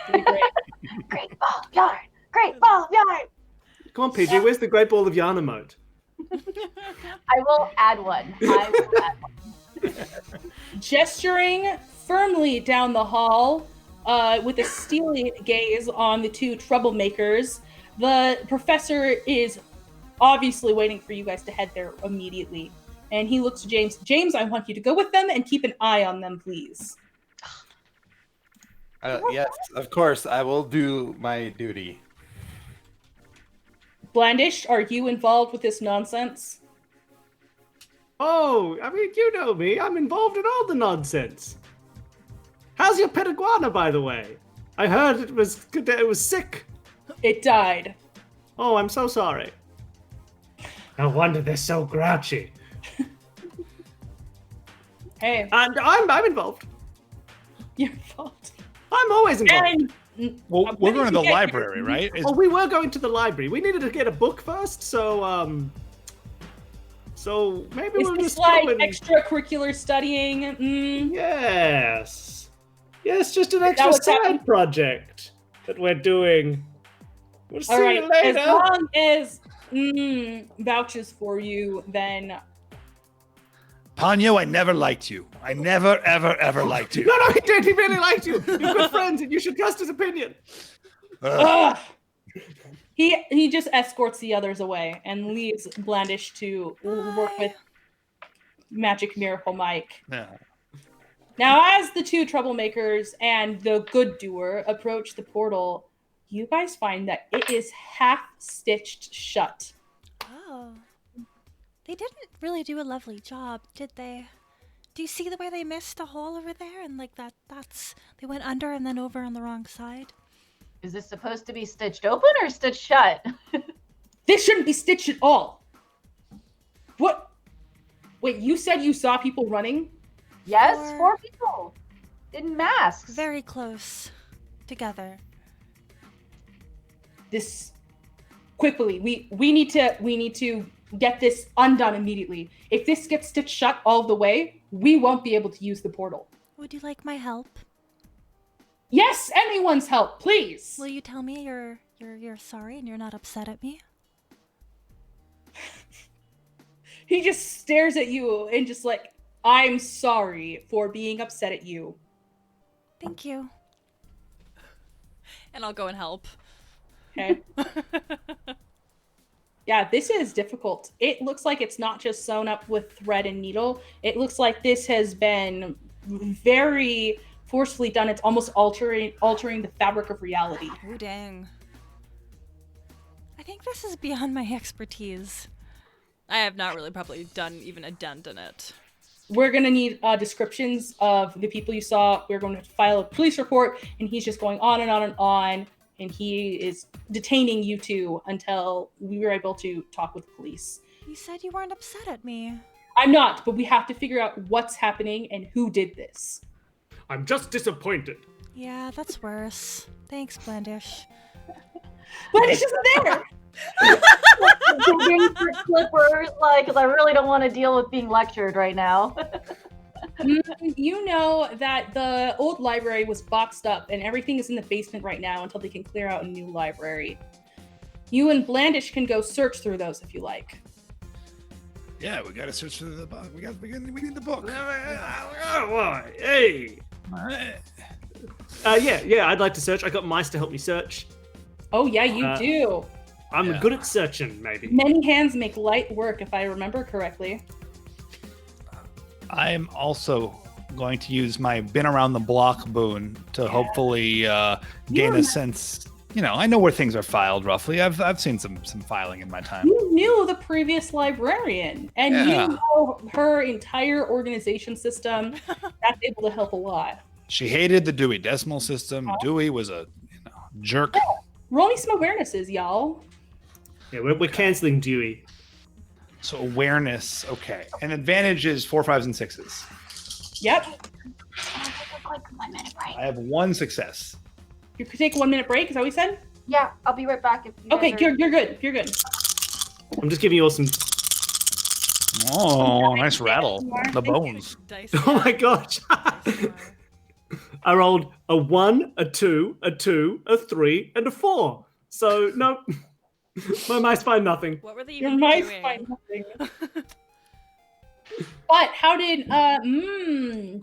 It'd be great. Great ball of yarn. Great ball of yarn. Come on, PG. Where's the Great Ball of Yarn emote? I will add one. Gesturing firmly down the hall with a steely gaze on the 2 troublemakers, the professor is obviously waiting for you guys to head there immediately. And he looks to James. James, I want you to go with them and keep an eye on them, please. Yes, of course. I will do my duty. Blandish, are you involved with this nonsense? Oh, I mean, you know me. I'm involved in all the nonsense. How's your pet iguana, by the way? I heard it was sick. It died. Oh, I'm so sorry. No wonder they're so grouchy. Hey, And I'm involved. you're involved. I'm always involved. Well, When we're did going to you the get library, here? right? Oh, we were going to the library. We needed to get a book first, so maybe Is we'll this just like go and... extracurricular studying? Yes, just an that extra what's happening? side project that we're doing. We'll see All right, you later. as long as vouches for you, then Ponyo, I never liked you. I never, ever, ever liked you. No, he did. He really liked you. You're good friends, and you should trust his opinion. Ugh. He just escorts the others away and leaves Blandish to work with Magic Miracle Mike. Yeah. Now, as the 2 troublemakers and the good doer approach the portal, you guys find that it is half stitched shut. Oh. They didn't really do a lovely job, did they? Do you see the way they missed a hole over there? And like that's they went under and then over on the wrong side. Is this supposed to be stitched open or stitched shut? This shouldn't be stitched at all. What? Wait, you said you saw people running? Yes, 4 people in masks. Very close together. This quickly. We need to get this undone immediately. If this gets stitched shut all the way, we won't be able to use the portal. Would you like my help? Yes, anyone's help, please. Will you tell me you're sorry and you're not upset at me? He just stares at you and just like, I'm sorry for being upset at you. Thank you. And I'll go and help. Okay. Yeah, this is difficult. It looks like it's not just sewn up with thread and needle. It looks like this has been very forcefully done. It's almost altering the fabric of reality. Oh, dang. I think this is beyond my expertise. I have not really probably done even a dent in it. We're going to need descriptions of the people you saw. We're going to file a police report, and he's just going on and on and on. And he is detaining you two until we were able to talk with the police. You said you weren't upset at me. I'm not, but we have to figure out what's happening and who did this. I'm just disappointed. Yeah, that's worse. Thanks, Blandish. Blandish isn't there! Digging for slippers, like, because I really don't want to deal with being lectured right now. You know that the old library was boxed up and everything is in the basement right now until they can clear out a new library. You and Blandish can go search through those if you like. Yeah, we gotta search through the book. We need the book. Hey. Yeah, I'd like to search. I got mice to help me search. Oh yeah, you do. I'm good at searching, maybe. Many hands make light work, if I remember correctly. I'm also going to use my been around the block boon to hopefully gain a sense. You know, I know where things are filed roughly. I've seen some filing in my time. You knew the previous librarian, and you know her entire organization system. That's able to help a lot. She hated the Dewey Decimal System. Dewey was a jerk. Yeah. Roll me some awarenesses, y'all. Yeah, we're canceling Dewey. So awareness, okay. And advantage is 4, 5s, and 6s. Yep. Like 1 minute break. I have 1 success. You could take a 1 minute break, is that what you said? Yeah, I'll be right back. If you Okay, guys are... you're good. You're good. I'm just giving you all some. Oh, nice rattle. The bones. Dice. Oh my gosh. Dice roll. I rolled a 1, a 2, a 2, a 3, and a 4. So, no. My mice find nothing. What were they Your even mice doing? find nothing. But how did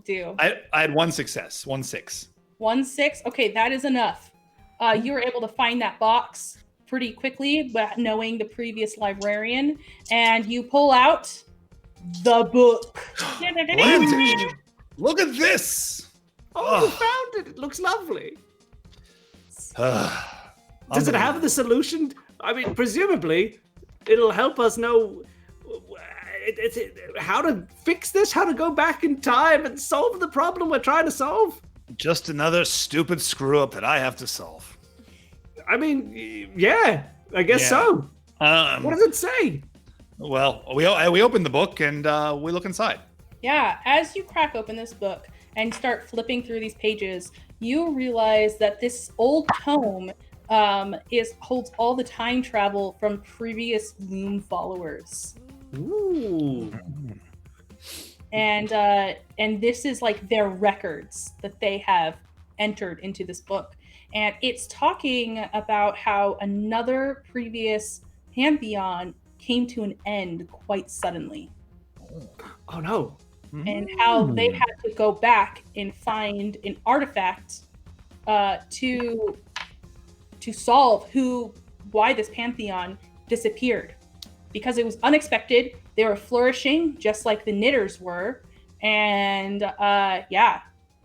do? I had 1 success, 1 6. 1 6. Okay, that is enough. You were able to find that box pretty quickly, but knowing the previous librarian, and you pull out the book. Blandish, look at this. Oh, you found it. It looks lovely. Does it have the solution? I mean, presumably, it'll help us know how to fix this, how to go back in time and solve the problem we're trying to solve. Just another stupid screw up that I have to solve. I mean, yeah, I guess so. What does it say? Well, we open the book and we look inside. Yeah, as you crack open this book and start flipping through these pages, you realize that this old tome holds all the time travel from previous Loom followers. Ooh. And this is like their records that they have entered into this book. And it's talking about how another previous Pantheon came to an end quite suddenly. Oh no. And how they had to go back and find an artifact to solve why this Pantheon disappeared. Because it was unexpected. They were flourishing just like the knitters were. And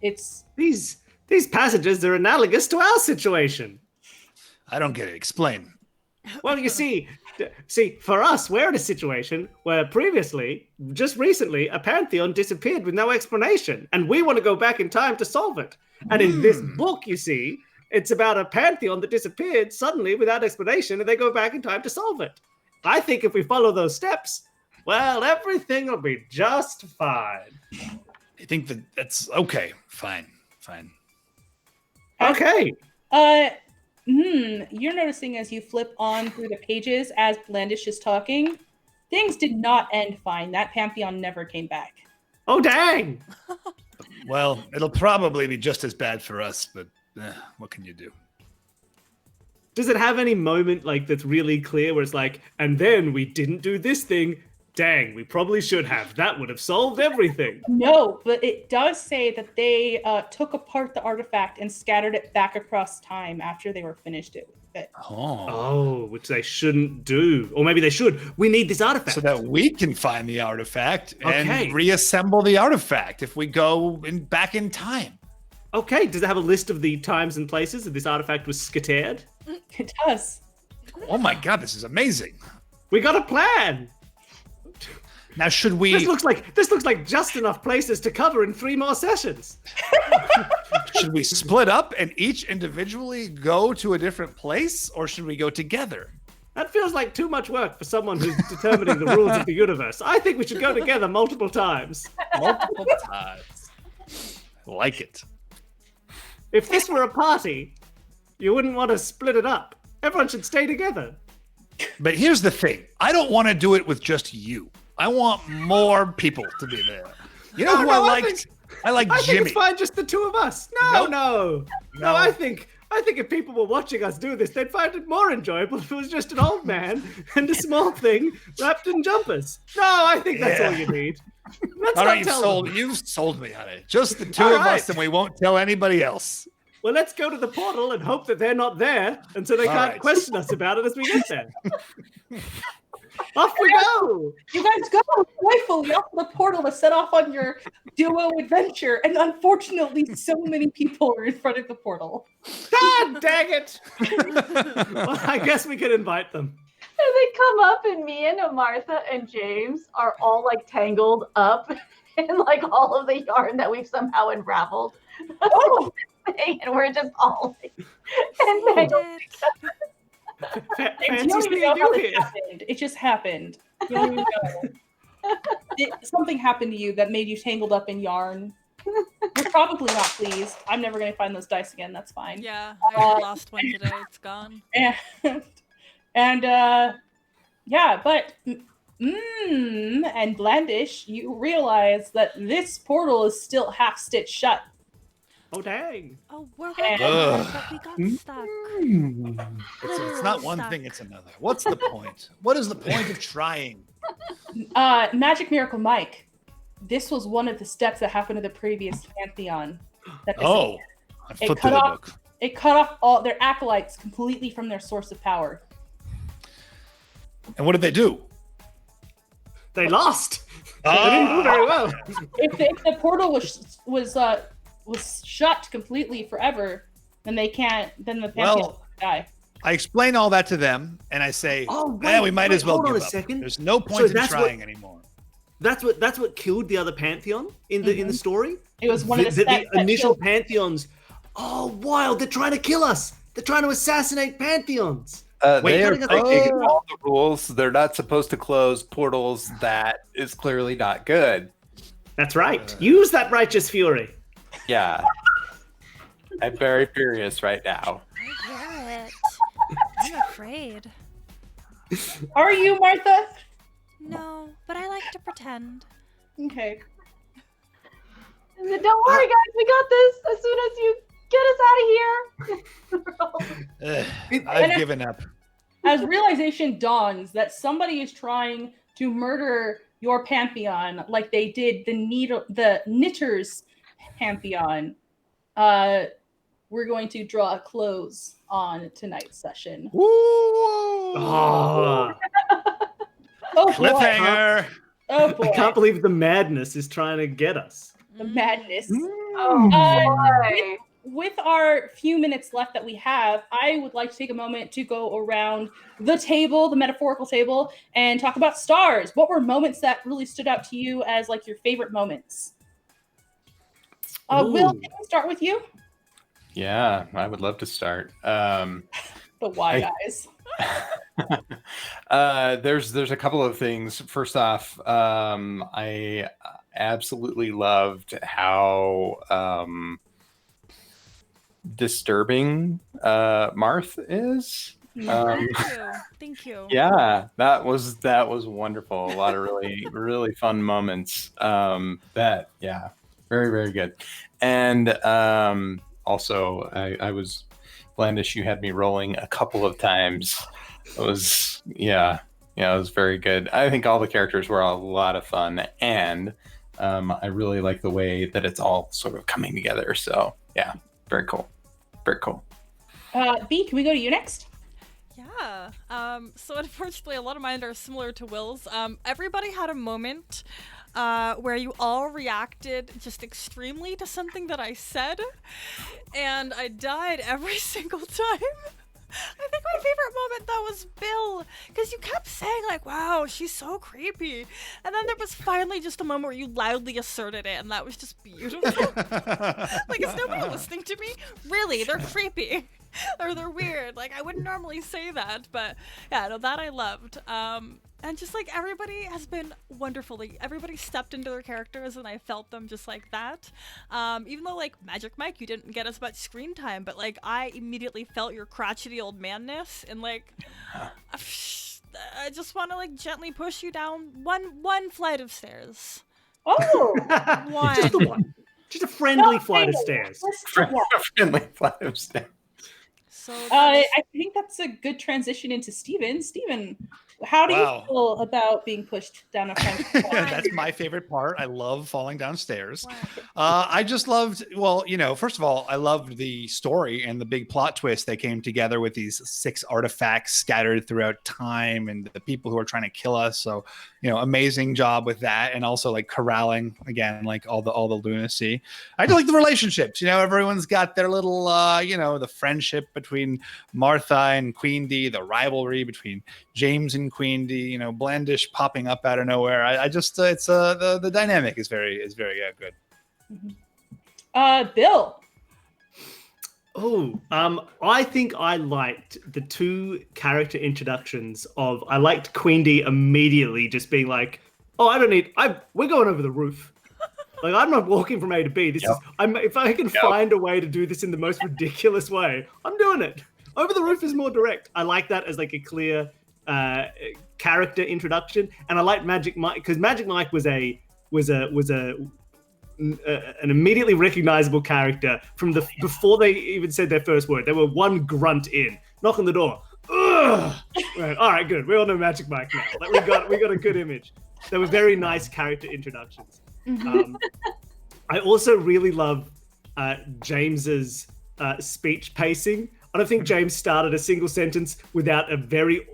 it's... These passages are analogous to our situation. I don't get it. Explain. Well, you see, for us, we're in a situation where previously, just recently, a Pantheon disappeared with no explanation. And we want to go back in time to solve it. And in this book, you see, it's about a Pantheon that disappeared suddenly without explanation, and they go back in time to solve it. I think if we follow those steps, well, everything will be just fine. I think that's okay. Fine. Okay. You're noticing as you flip on through the pages as Blandish is talking, things did not end fine. That Pantheon never came back. Oh, dang. Well, it'll probably be just as bad for us, but what can you do? Does it have any moment like that's really clear where it's like, and then we didn't do this thing? Dang, we probably should have. That would have solved everything. No, but it does say that they took apart the artifact and scattered it back across time after they were finished it. Oh, which they shouldn't do. Or maybe they should. We need this artifact. So that we can find the artifact and Okay. reassemble the artifact if we go back in time. Okay, does it have a list of the times and places that this artifact was scattered? It does. Oh my god, this is amazing. We got a plan. Now should we This looks like just enough places to cover in 3 more sessions. should we split up and each individually go to a different place, or should we go together? That feels like too much work for someone who's determining the rules of the universe. I think we should go together multiple times. Multiple times. Like it. If this were a party, you wouldn't want to split it up. Everyone should stay together. But here's the thing. I don't want to do it with just you. I want more people to be there. You know who I liked? I like I think Jimmy. it's fine, just the 2 of us. No. I think if people were watching us do this, they'd find it more enjoyable if it was just an old man and a small thing wrapped in jumpers. No, I think that's all you need. Let's All not right, tell them. you've sold me on it. Just the 2 All of right. us, and we won't tell anybody else. Well, let's go to the portal and hope that they're not there, and so they All can't right. question us about it as we get there. Off we go! You guys go joyfully off the portal to set off on your duo adventure, and unfortunately, so many people are in front of the portal. God dang it! Well, I guess we could invite them. And they come up, and me and Martha and James are all like tangled up in like all of the yarn that we've somehow unraveled. Oh, And we're just all like Did entangled. it. and you Fancy don't even seeing know how you this here. happened. It just happened. You don't even know. Something happened to you that made you tangled up in yarn. You're probably not pleased. I'm never going to find those dice again. That's fine. Yeah, I lost one today. It's gone. And yeah, but and Blandish, you realize that this portal is still half stitched shut. Oh, dang. Oh, we're Ugh. right, but we got stuck. It's not one thing, it's another. What's the point? What is the point of trying? Magic Miracle Mike, this was one of the steps that happened to the previous Pantheon. That Oh, I It flipped cut through the off- book. it cut off all their acolytes completely from their source of power. And what did they do? They lost. They didn't do very well. If the portal was shut completely forever, then they can't. Then the Pantheon Well, die. I explain all that to them, and I say, Oh, we might as well hold on give a up. second. There's no point in that's trying anymore. That's what killed the other Pantheon in the story. It was one of the steps the that initial killed- Pantheons. Oh, wild! They're trying to kill us. They're trying to assassinate Pantheons. Wait, They are how do breaking they- all the rules. They're not supposed to close portals. That is clearly not good. That's right. Use that righteous fury. Yeah. I'm very furious right now. I hear it. I'm afraid. Are you, Martha? No, but I like to pretend. Okay. And then, don't worry, guys, we got this. As soon as you get us out of here. I've given up. As realization dawns that somebody is trying to murder your Pantheon, like they did the Knitters Pantheon, we're going to draw a close on tonight's session. Oh, Oh boy! Cliffhanger. Oh I boy! can't believe the madness is trying to get us. The madness. Oh, boy. With our few minutes left that we have, I would like to take a moment to go around the table, the metaphorical table, and talk about stars. What were moments that really stood out to you as like your favorite moments? Will, Ooh. can we start with you? Yeah, I would love to start. The wide eyes. There's a couple of things. First off, I absolutely loved how disturbing Marth is. Thank you. Yeah, that was wonderful. A lot of really fun moments. Very, very good. And also, I was Blandish. You had me rolling a couple of times. It was it was very good. I think all the characters were a lot of fun, and I really like the way that it's all sort of coming together. So yeah, very cool. Very cool. B, can we go to you next? Yeah. So unfortunately, a lot of mine are similar to Will's. Everybody had a moment where you all reacted just extremely to something that I said, and I died every single time. I think my favorite moment though was Bill, because you kept saying like, "Wow, she's so creepy," and then there was finally just a moment where you loudly asserted it, and that was just beautiful. Like, is nobody listening to me? Really, they're creepy. Or they're weird. Like, I wouldn't normally say that, but yeah, no, that I loved. And just like everybody has been wonderful. Like, everybody stepped into their characters, and I felt them just like that. Even though like Magic Mike, you didn't get as much screen time, but like I immediately felt your crotchety old manness, and like I just want to like gently push you down one flight of stairs. Oh, One. Just the one. Just a friendly flight of stairs. Friendly flight of stairs. So I think that's a good transition into Steven. Steven, how do you feel about being pushed down a flight? That's my favorite part. I love falling downstairs. I just loved, well, first of all, I loved the story and the big plot twist that came together with these 6 artifacts scattered throughout time and the people who are trying to kill us. So, amazing job with that. And also like corralling again, like all the lunacy. I just like the relationships, everyone's got their little, the friendship between Martha and Queen D, the rivalry between James and Queen D, Blandish popping up out of nowhere. I just, it's the dynamic is very good. Bill. Oh, I think I liked the 2 character introductions of, I liked Queen D immediately just being like, oh, we're going over the roof. Like, I'm not walking from A to B. If I can find a way to do this in the most ridiculous way, I'm doing it. Over the roof is more direct. I like that as like a clear character introduction. And I like Magic Mike, because Magic Mike was an immediately recognizable character from before they even said their first word. They were one grunt in, knock on the door. Ugh! Right, all right, good. We all know Magic Mike now. Like, we got a good image. They were very nice character introductions. I also really love James's speech pacing. I don't think James started a single sentence without a very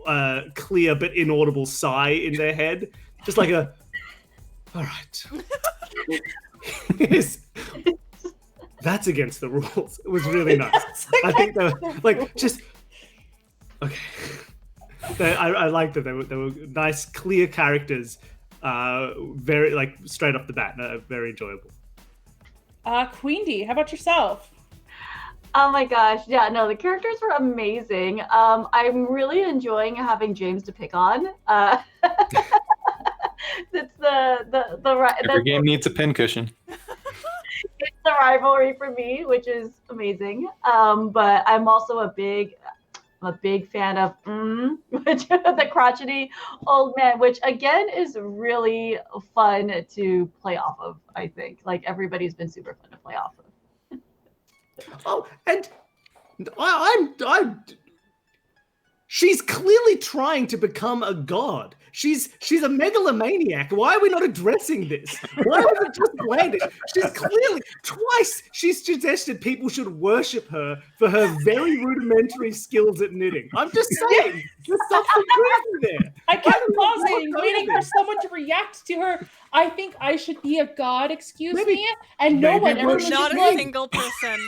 clear but inaudible sigh in their head. Just like a, all right. That's against the rules. It was really nice. I think they were like just okay. I liked them. They were nice, clear characters. Very like straight off the bat. Very enjoyable. Queen D, how about yourself? Oh my gosh, yeah, no, the characters were amazing. I'm really enjoying having James to pick on. It's Every game needs a pincushion. It's the rivalry for me, which is amazing. But I'm also a big fan of which the crotchety old man, which again is really fun to play off of. I think like everybody's been super fun to play off of. Oh, and she's clearly trying to become a god. She's a megalomaniac. Why are we not addressing this? Why was it just Blandish? She's clearly twice she's suggested people should worship her for her very rudimentary skills at knitting. I'm just saying, there's something crazy there. I kept pausing, waiting for someone to react to her. I think I should be a god, excuse me, and no one ever not a single person.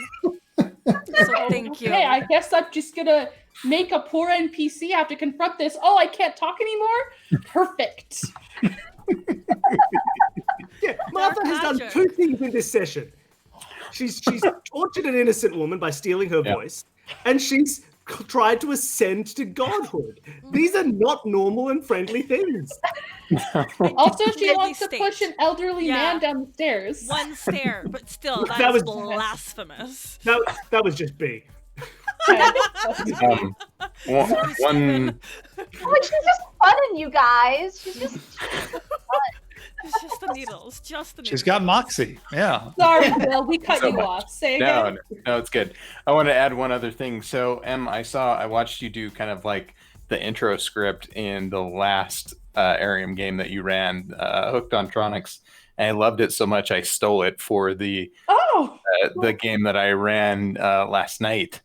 So thank you. Okay, I guess I'm just gonna make a poor NPC have to confront this. Oh, I can't talk anymore? Perfect. Yeah, Martha has done 2 things in this session. She's tortured an innocent woman by stealing her voice, and she's tried to ascend to godhood. These are not normal and friendly things. Also, she Deadly wants to state. push an elderly Yeah. man down the stairs. One stair, but still, That that is was- blasphemous. That was just B. One, Like, she's just funning, you guys. She's just It's just the needles. Just the needles. She's got moxie. Yeah. Sorry, Bill, we cut So you much. off. Say again. no, it's good. I want to add one other thing. So, Em, I watched you do kind of like the intro script in the last Arium game that you ran, Hooked on Tronics, and I loved it so much I stole it for the game that I ran last night.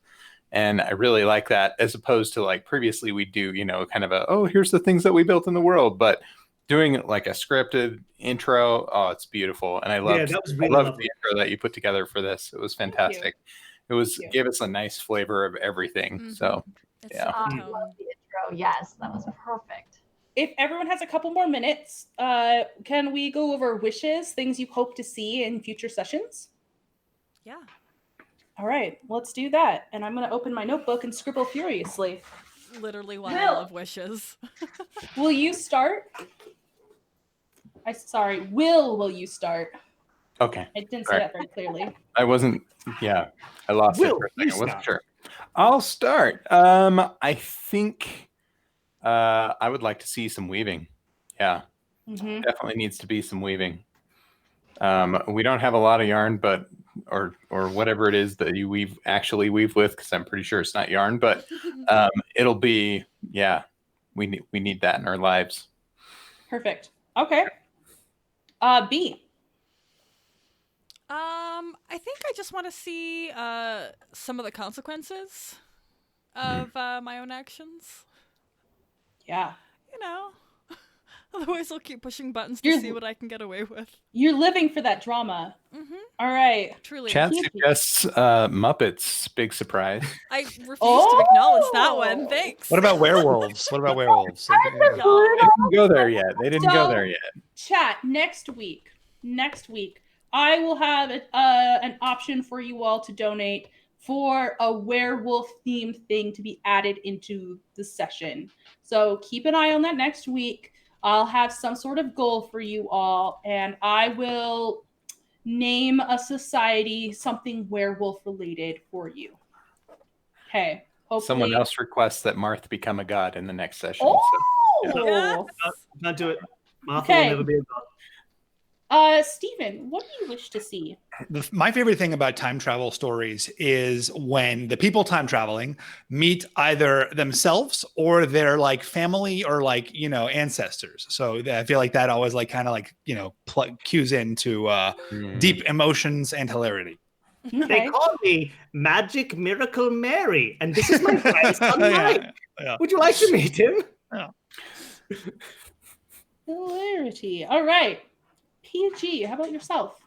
And I really like that, as opposed to like previously we do, kind of here's the things that we built in the world, but doing like a scripted intro, it's beautiful. And I loved, that was really the lovely. intro that you put together for this. It was fantastic. It gave us a nice flavor of everything. Mhm. So It's yeah. I super tone. love the intro. Yes, that was perfect. If everyone has a couple more minutes, can we go over wishes, things you hope to see in future sessions? Yeah. All right, let's do that. And I'm going to open my notebook and scribble furiously. Literally why I Bill. love wishes. Will you start? Will you start? Okay. I didn't say that very clearly. I wasn't. Yeah, I lost Will, it for a you second. I wasn't start. sure. I'll start. I think I would like to see some weaving. Yeah, Mm-hmm. definitely needs to be some weaving. We don't have a lot of yarn, but or whatever it is that you actually weave with, because I'm pretty sure it's not yarn, but it'll be we need that in our lives. Perfect. Okay. B. I think I just want to see some of the consequences of my own actions. Yeah. Otherwise I'll keep pushing buttons to You're- see what I can get away with. You're living for that drama. Mm-hmm. All right. Truly. Chat suggests Muppets. Big surprise. I refuse to acknowledge that one. Thanks. What about werewolves? What about werewolves? They didn't go there yet. They didn't go So- there yet. Chat, next week, I will have an option for you all to donate for a werewolf themed thing to be added into the session. So keep an eye on that next week. I'll have some sort of goal for you all, and I will name a society something werewolf related for you. Okay. Hopefully. Someone else requests that Marth become a god in the next session. Oh! so, Yes. Can't do it. Martha Okay. will never be a god. Stephen, what do you wish to see? My favorite thing about time travel stories is when the people time traveling meet either themselves or their like family or like, ancestors. So I feel like that always like kind of like, cues into deep emotions and hilarity. They Okay. call me Magic Miracle Mary, and this is my greatest son, Yeah, Mike. yeah. Would you like to meet him? Hilarity. All right. PG, how about yourself?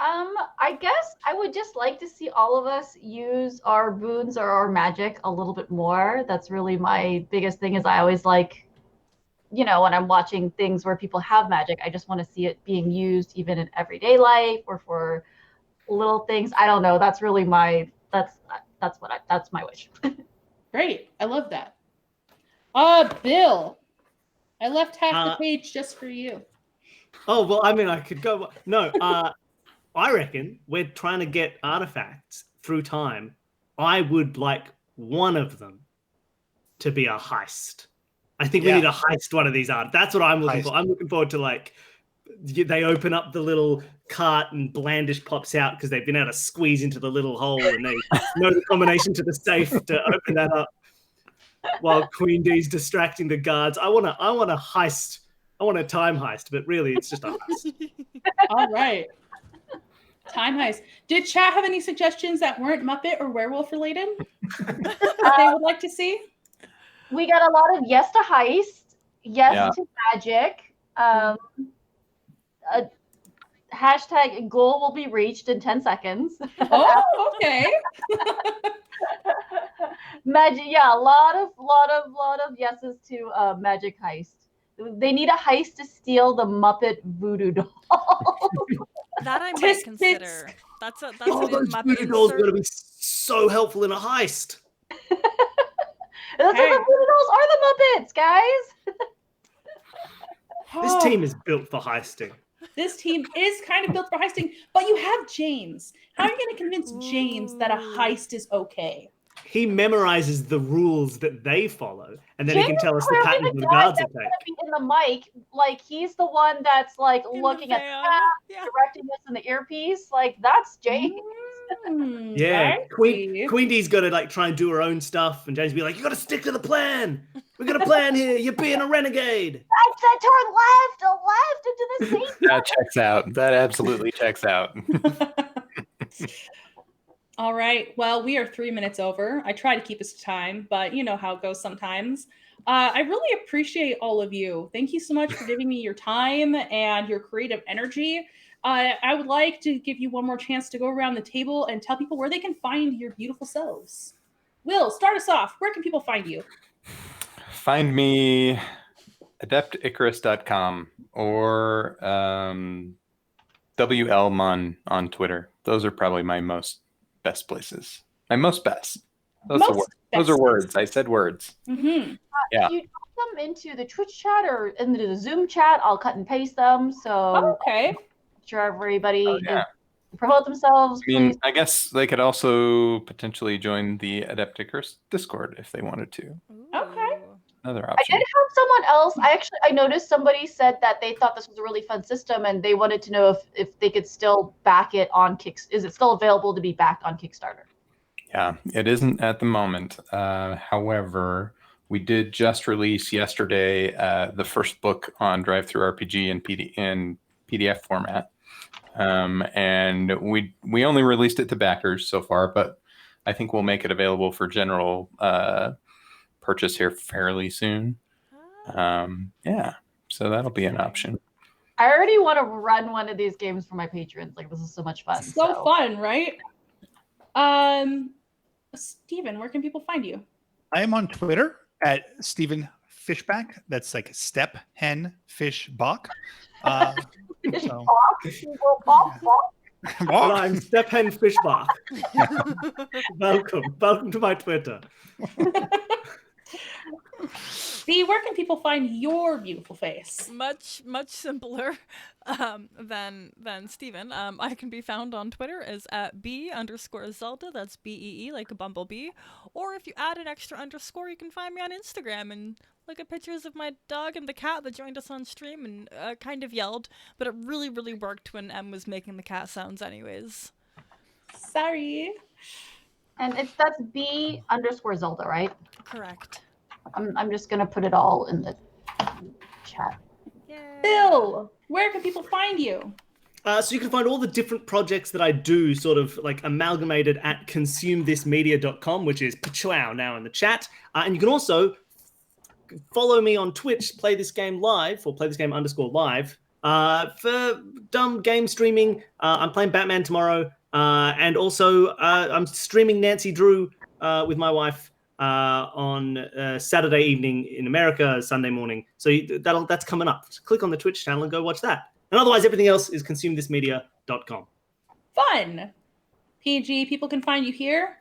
I guess I would just like to see all of us use our boons or our magic a little bit more. That's really my biggest thing is I always like, when I'm watching things where people have magic, I just want to see it being used even in everyday life or for little things. I don't know. That's really that's my wish. Great. I love that. Bill, I left half the page just for you. Oh, well, I mean, I could go. No, I reckon we're trying to get artifacts through time. I would like one of them to be a heist. I think we need to heist one of these art. That's what I'm looking for. I'm looking forward to like they open up the little cart and Blandish pops out because they've been able to squeeze into the little hole and they know the combination to the safe to open that up while Queen D's distracting the guards. I want to heist. I want a time heist, but really it's just a heist. All right. Time heist. Did chat have any suggestions that weren't Muppet or werewolf related that they would like to see? We got a lot of yes to heist, yes to magic. Hashtag goal will be reached in 10 seconds. Oh, okay. Magic, yeah, a lot of yeses to magic heist. They need a heist to steal the Muppet voodoo doll. That I might Tisk, consider. tisk. That's Oh, a those Muppet voodoo dolls are insert. going to be so helpful in a heist. Those are the Muppets, guys. This team is built for heisting. This team is kind of built for heisting, but you have James. How are you going to convince James that a heist is okay? He memorizes the rules that they follow, and then James he can tell us the clearly patterns the the guy guards that's attack. gonna be in the mic, like he's the one that's like In looking the at the van. map, Yeah. directing us in the earpiece. Like that's James. Yeah, I Queen see. Dee's got to like try and do her own stuff, and James be like, "You got to stick to the plan. We got a plan here. You're being a renegade." I said turn left into the sea. That checks out. That absolutely checks out. All right. Well, we are 3 minutes over. I try to keep us to time, but you know how it goes sometimes. I really appreciate all of you. Thank you so much for giving me your time and your creative energy. I would like to give you one more chance to go around the table and tell people where they can find your beautiful selves. Will, start us off. Where can people find you? Find me adepticarus.com or WLMon on Twitter. Those are probably my best places. My most best. Those are words. I said words. Mm-hmm. Yeah. If you drop them into the Twitch chat or into the Zoom chat, I'll cut and paste them. So Okay. I'm sure everybody Yeah. promote themselves. I mean, Please. I guess they could also potentially join the Adept Icarus Discord if they wanted to. Okay. Another I option. did have someone else. I noticed somebody said that they thought this was a really fun system and they wanted to know if they could still back it on Is it still available to be backed on Kickstarter? Yeah, it isn't at the moment. However, we did just release yesterday the first book on Drive-Thru-RPG in PDF format. And we only released it to backers so far, but I think we'll make it available for general purchase here fairly soon. Yeah, so that'll be an option. I already want to run one of these games for my patrons. Like, this is so much fun. So fun, right? Steven, where can people find you? I am on Twitter at Steven Fishback. That's like Step Hen Fish Bach. So, Well, I'm Stephen Fishbach. Welcome to my Twitter. B, where can people find your beautiful face? Much simpler than Steven. I can be found on Twitter as at B_Zelda. That's BEE, like a bumblebee. Or if you add an extra underscore, you can find me on Instagram and look at pictures of my dog and the cat that joined us on stream and kind of yelled, but it really worked when Em was making the cat sounds anyways. Sorry. And that's B_Zelda, right? Correct. I'm just gonna put it all in the chat. Yay. Bill, where can people find you? So you can find all the different projects that I do sort of like amalgamated at consumethismedia.com, which is Pachow now in the chat. And you can also follow me on Twitch, Play This Game Live, or Play This Game _live, for dumb game streaming. I'm playing Batman tomorrow. And also I'm streaming Nancy Drew with my wife on Saturday evening in America, Sunday morning. So that's coming up. Just click on the Twitch channel and go watch that. And otherwise, everything else is consumethismedia.com. Fun. PG, people can find you here.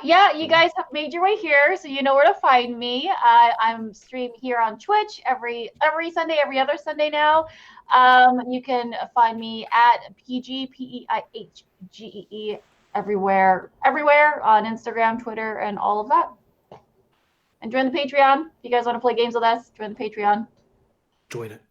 Yeah, you guys have made your way here, so you know where to find me. I'm streaming here on Twitch every Sunday, every other Sunday now. You can find me at PGPEIHGEE everywhere on Instagram, Twitter, and all of that. And join the Patreon. If you guys want to play games with us, join the Patreon. Join it.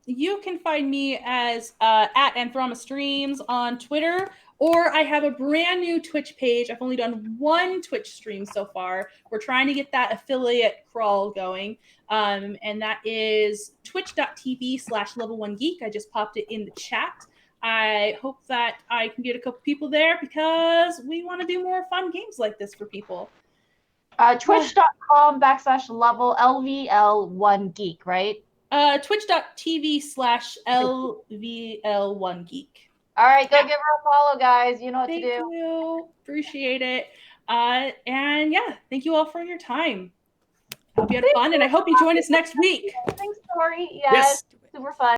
You can find me as at Anthrama Streams on Twitter, or I have a brand new Twitch page. I've only done one Twitch stream so far. We're trying to get that affiliate crawl going. And that is twitch.tv/level1geek. I just popped it in the chat. I hope that I can get a couple people there because we want to do more fun games like this for people. Twitch.com/LVL1geek, right? Twitch.tv/LVL1geek. All right, go give her a follow, guys. You know what Thank to do. you. Appreciate it. And yeah, thank you all for your time. Hope you had fun, and I hope you join us next week. Thanks, Tori. Yes. Super fun.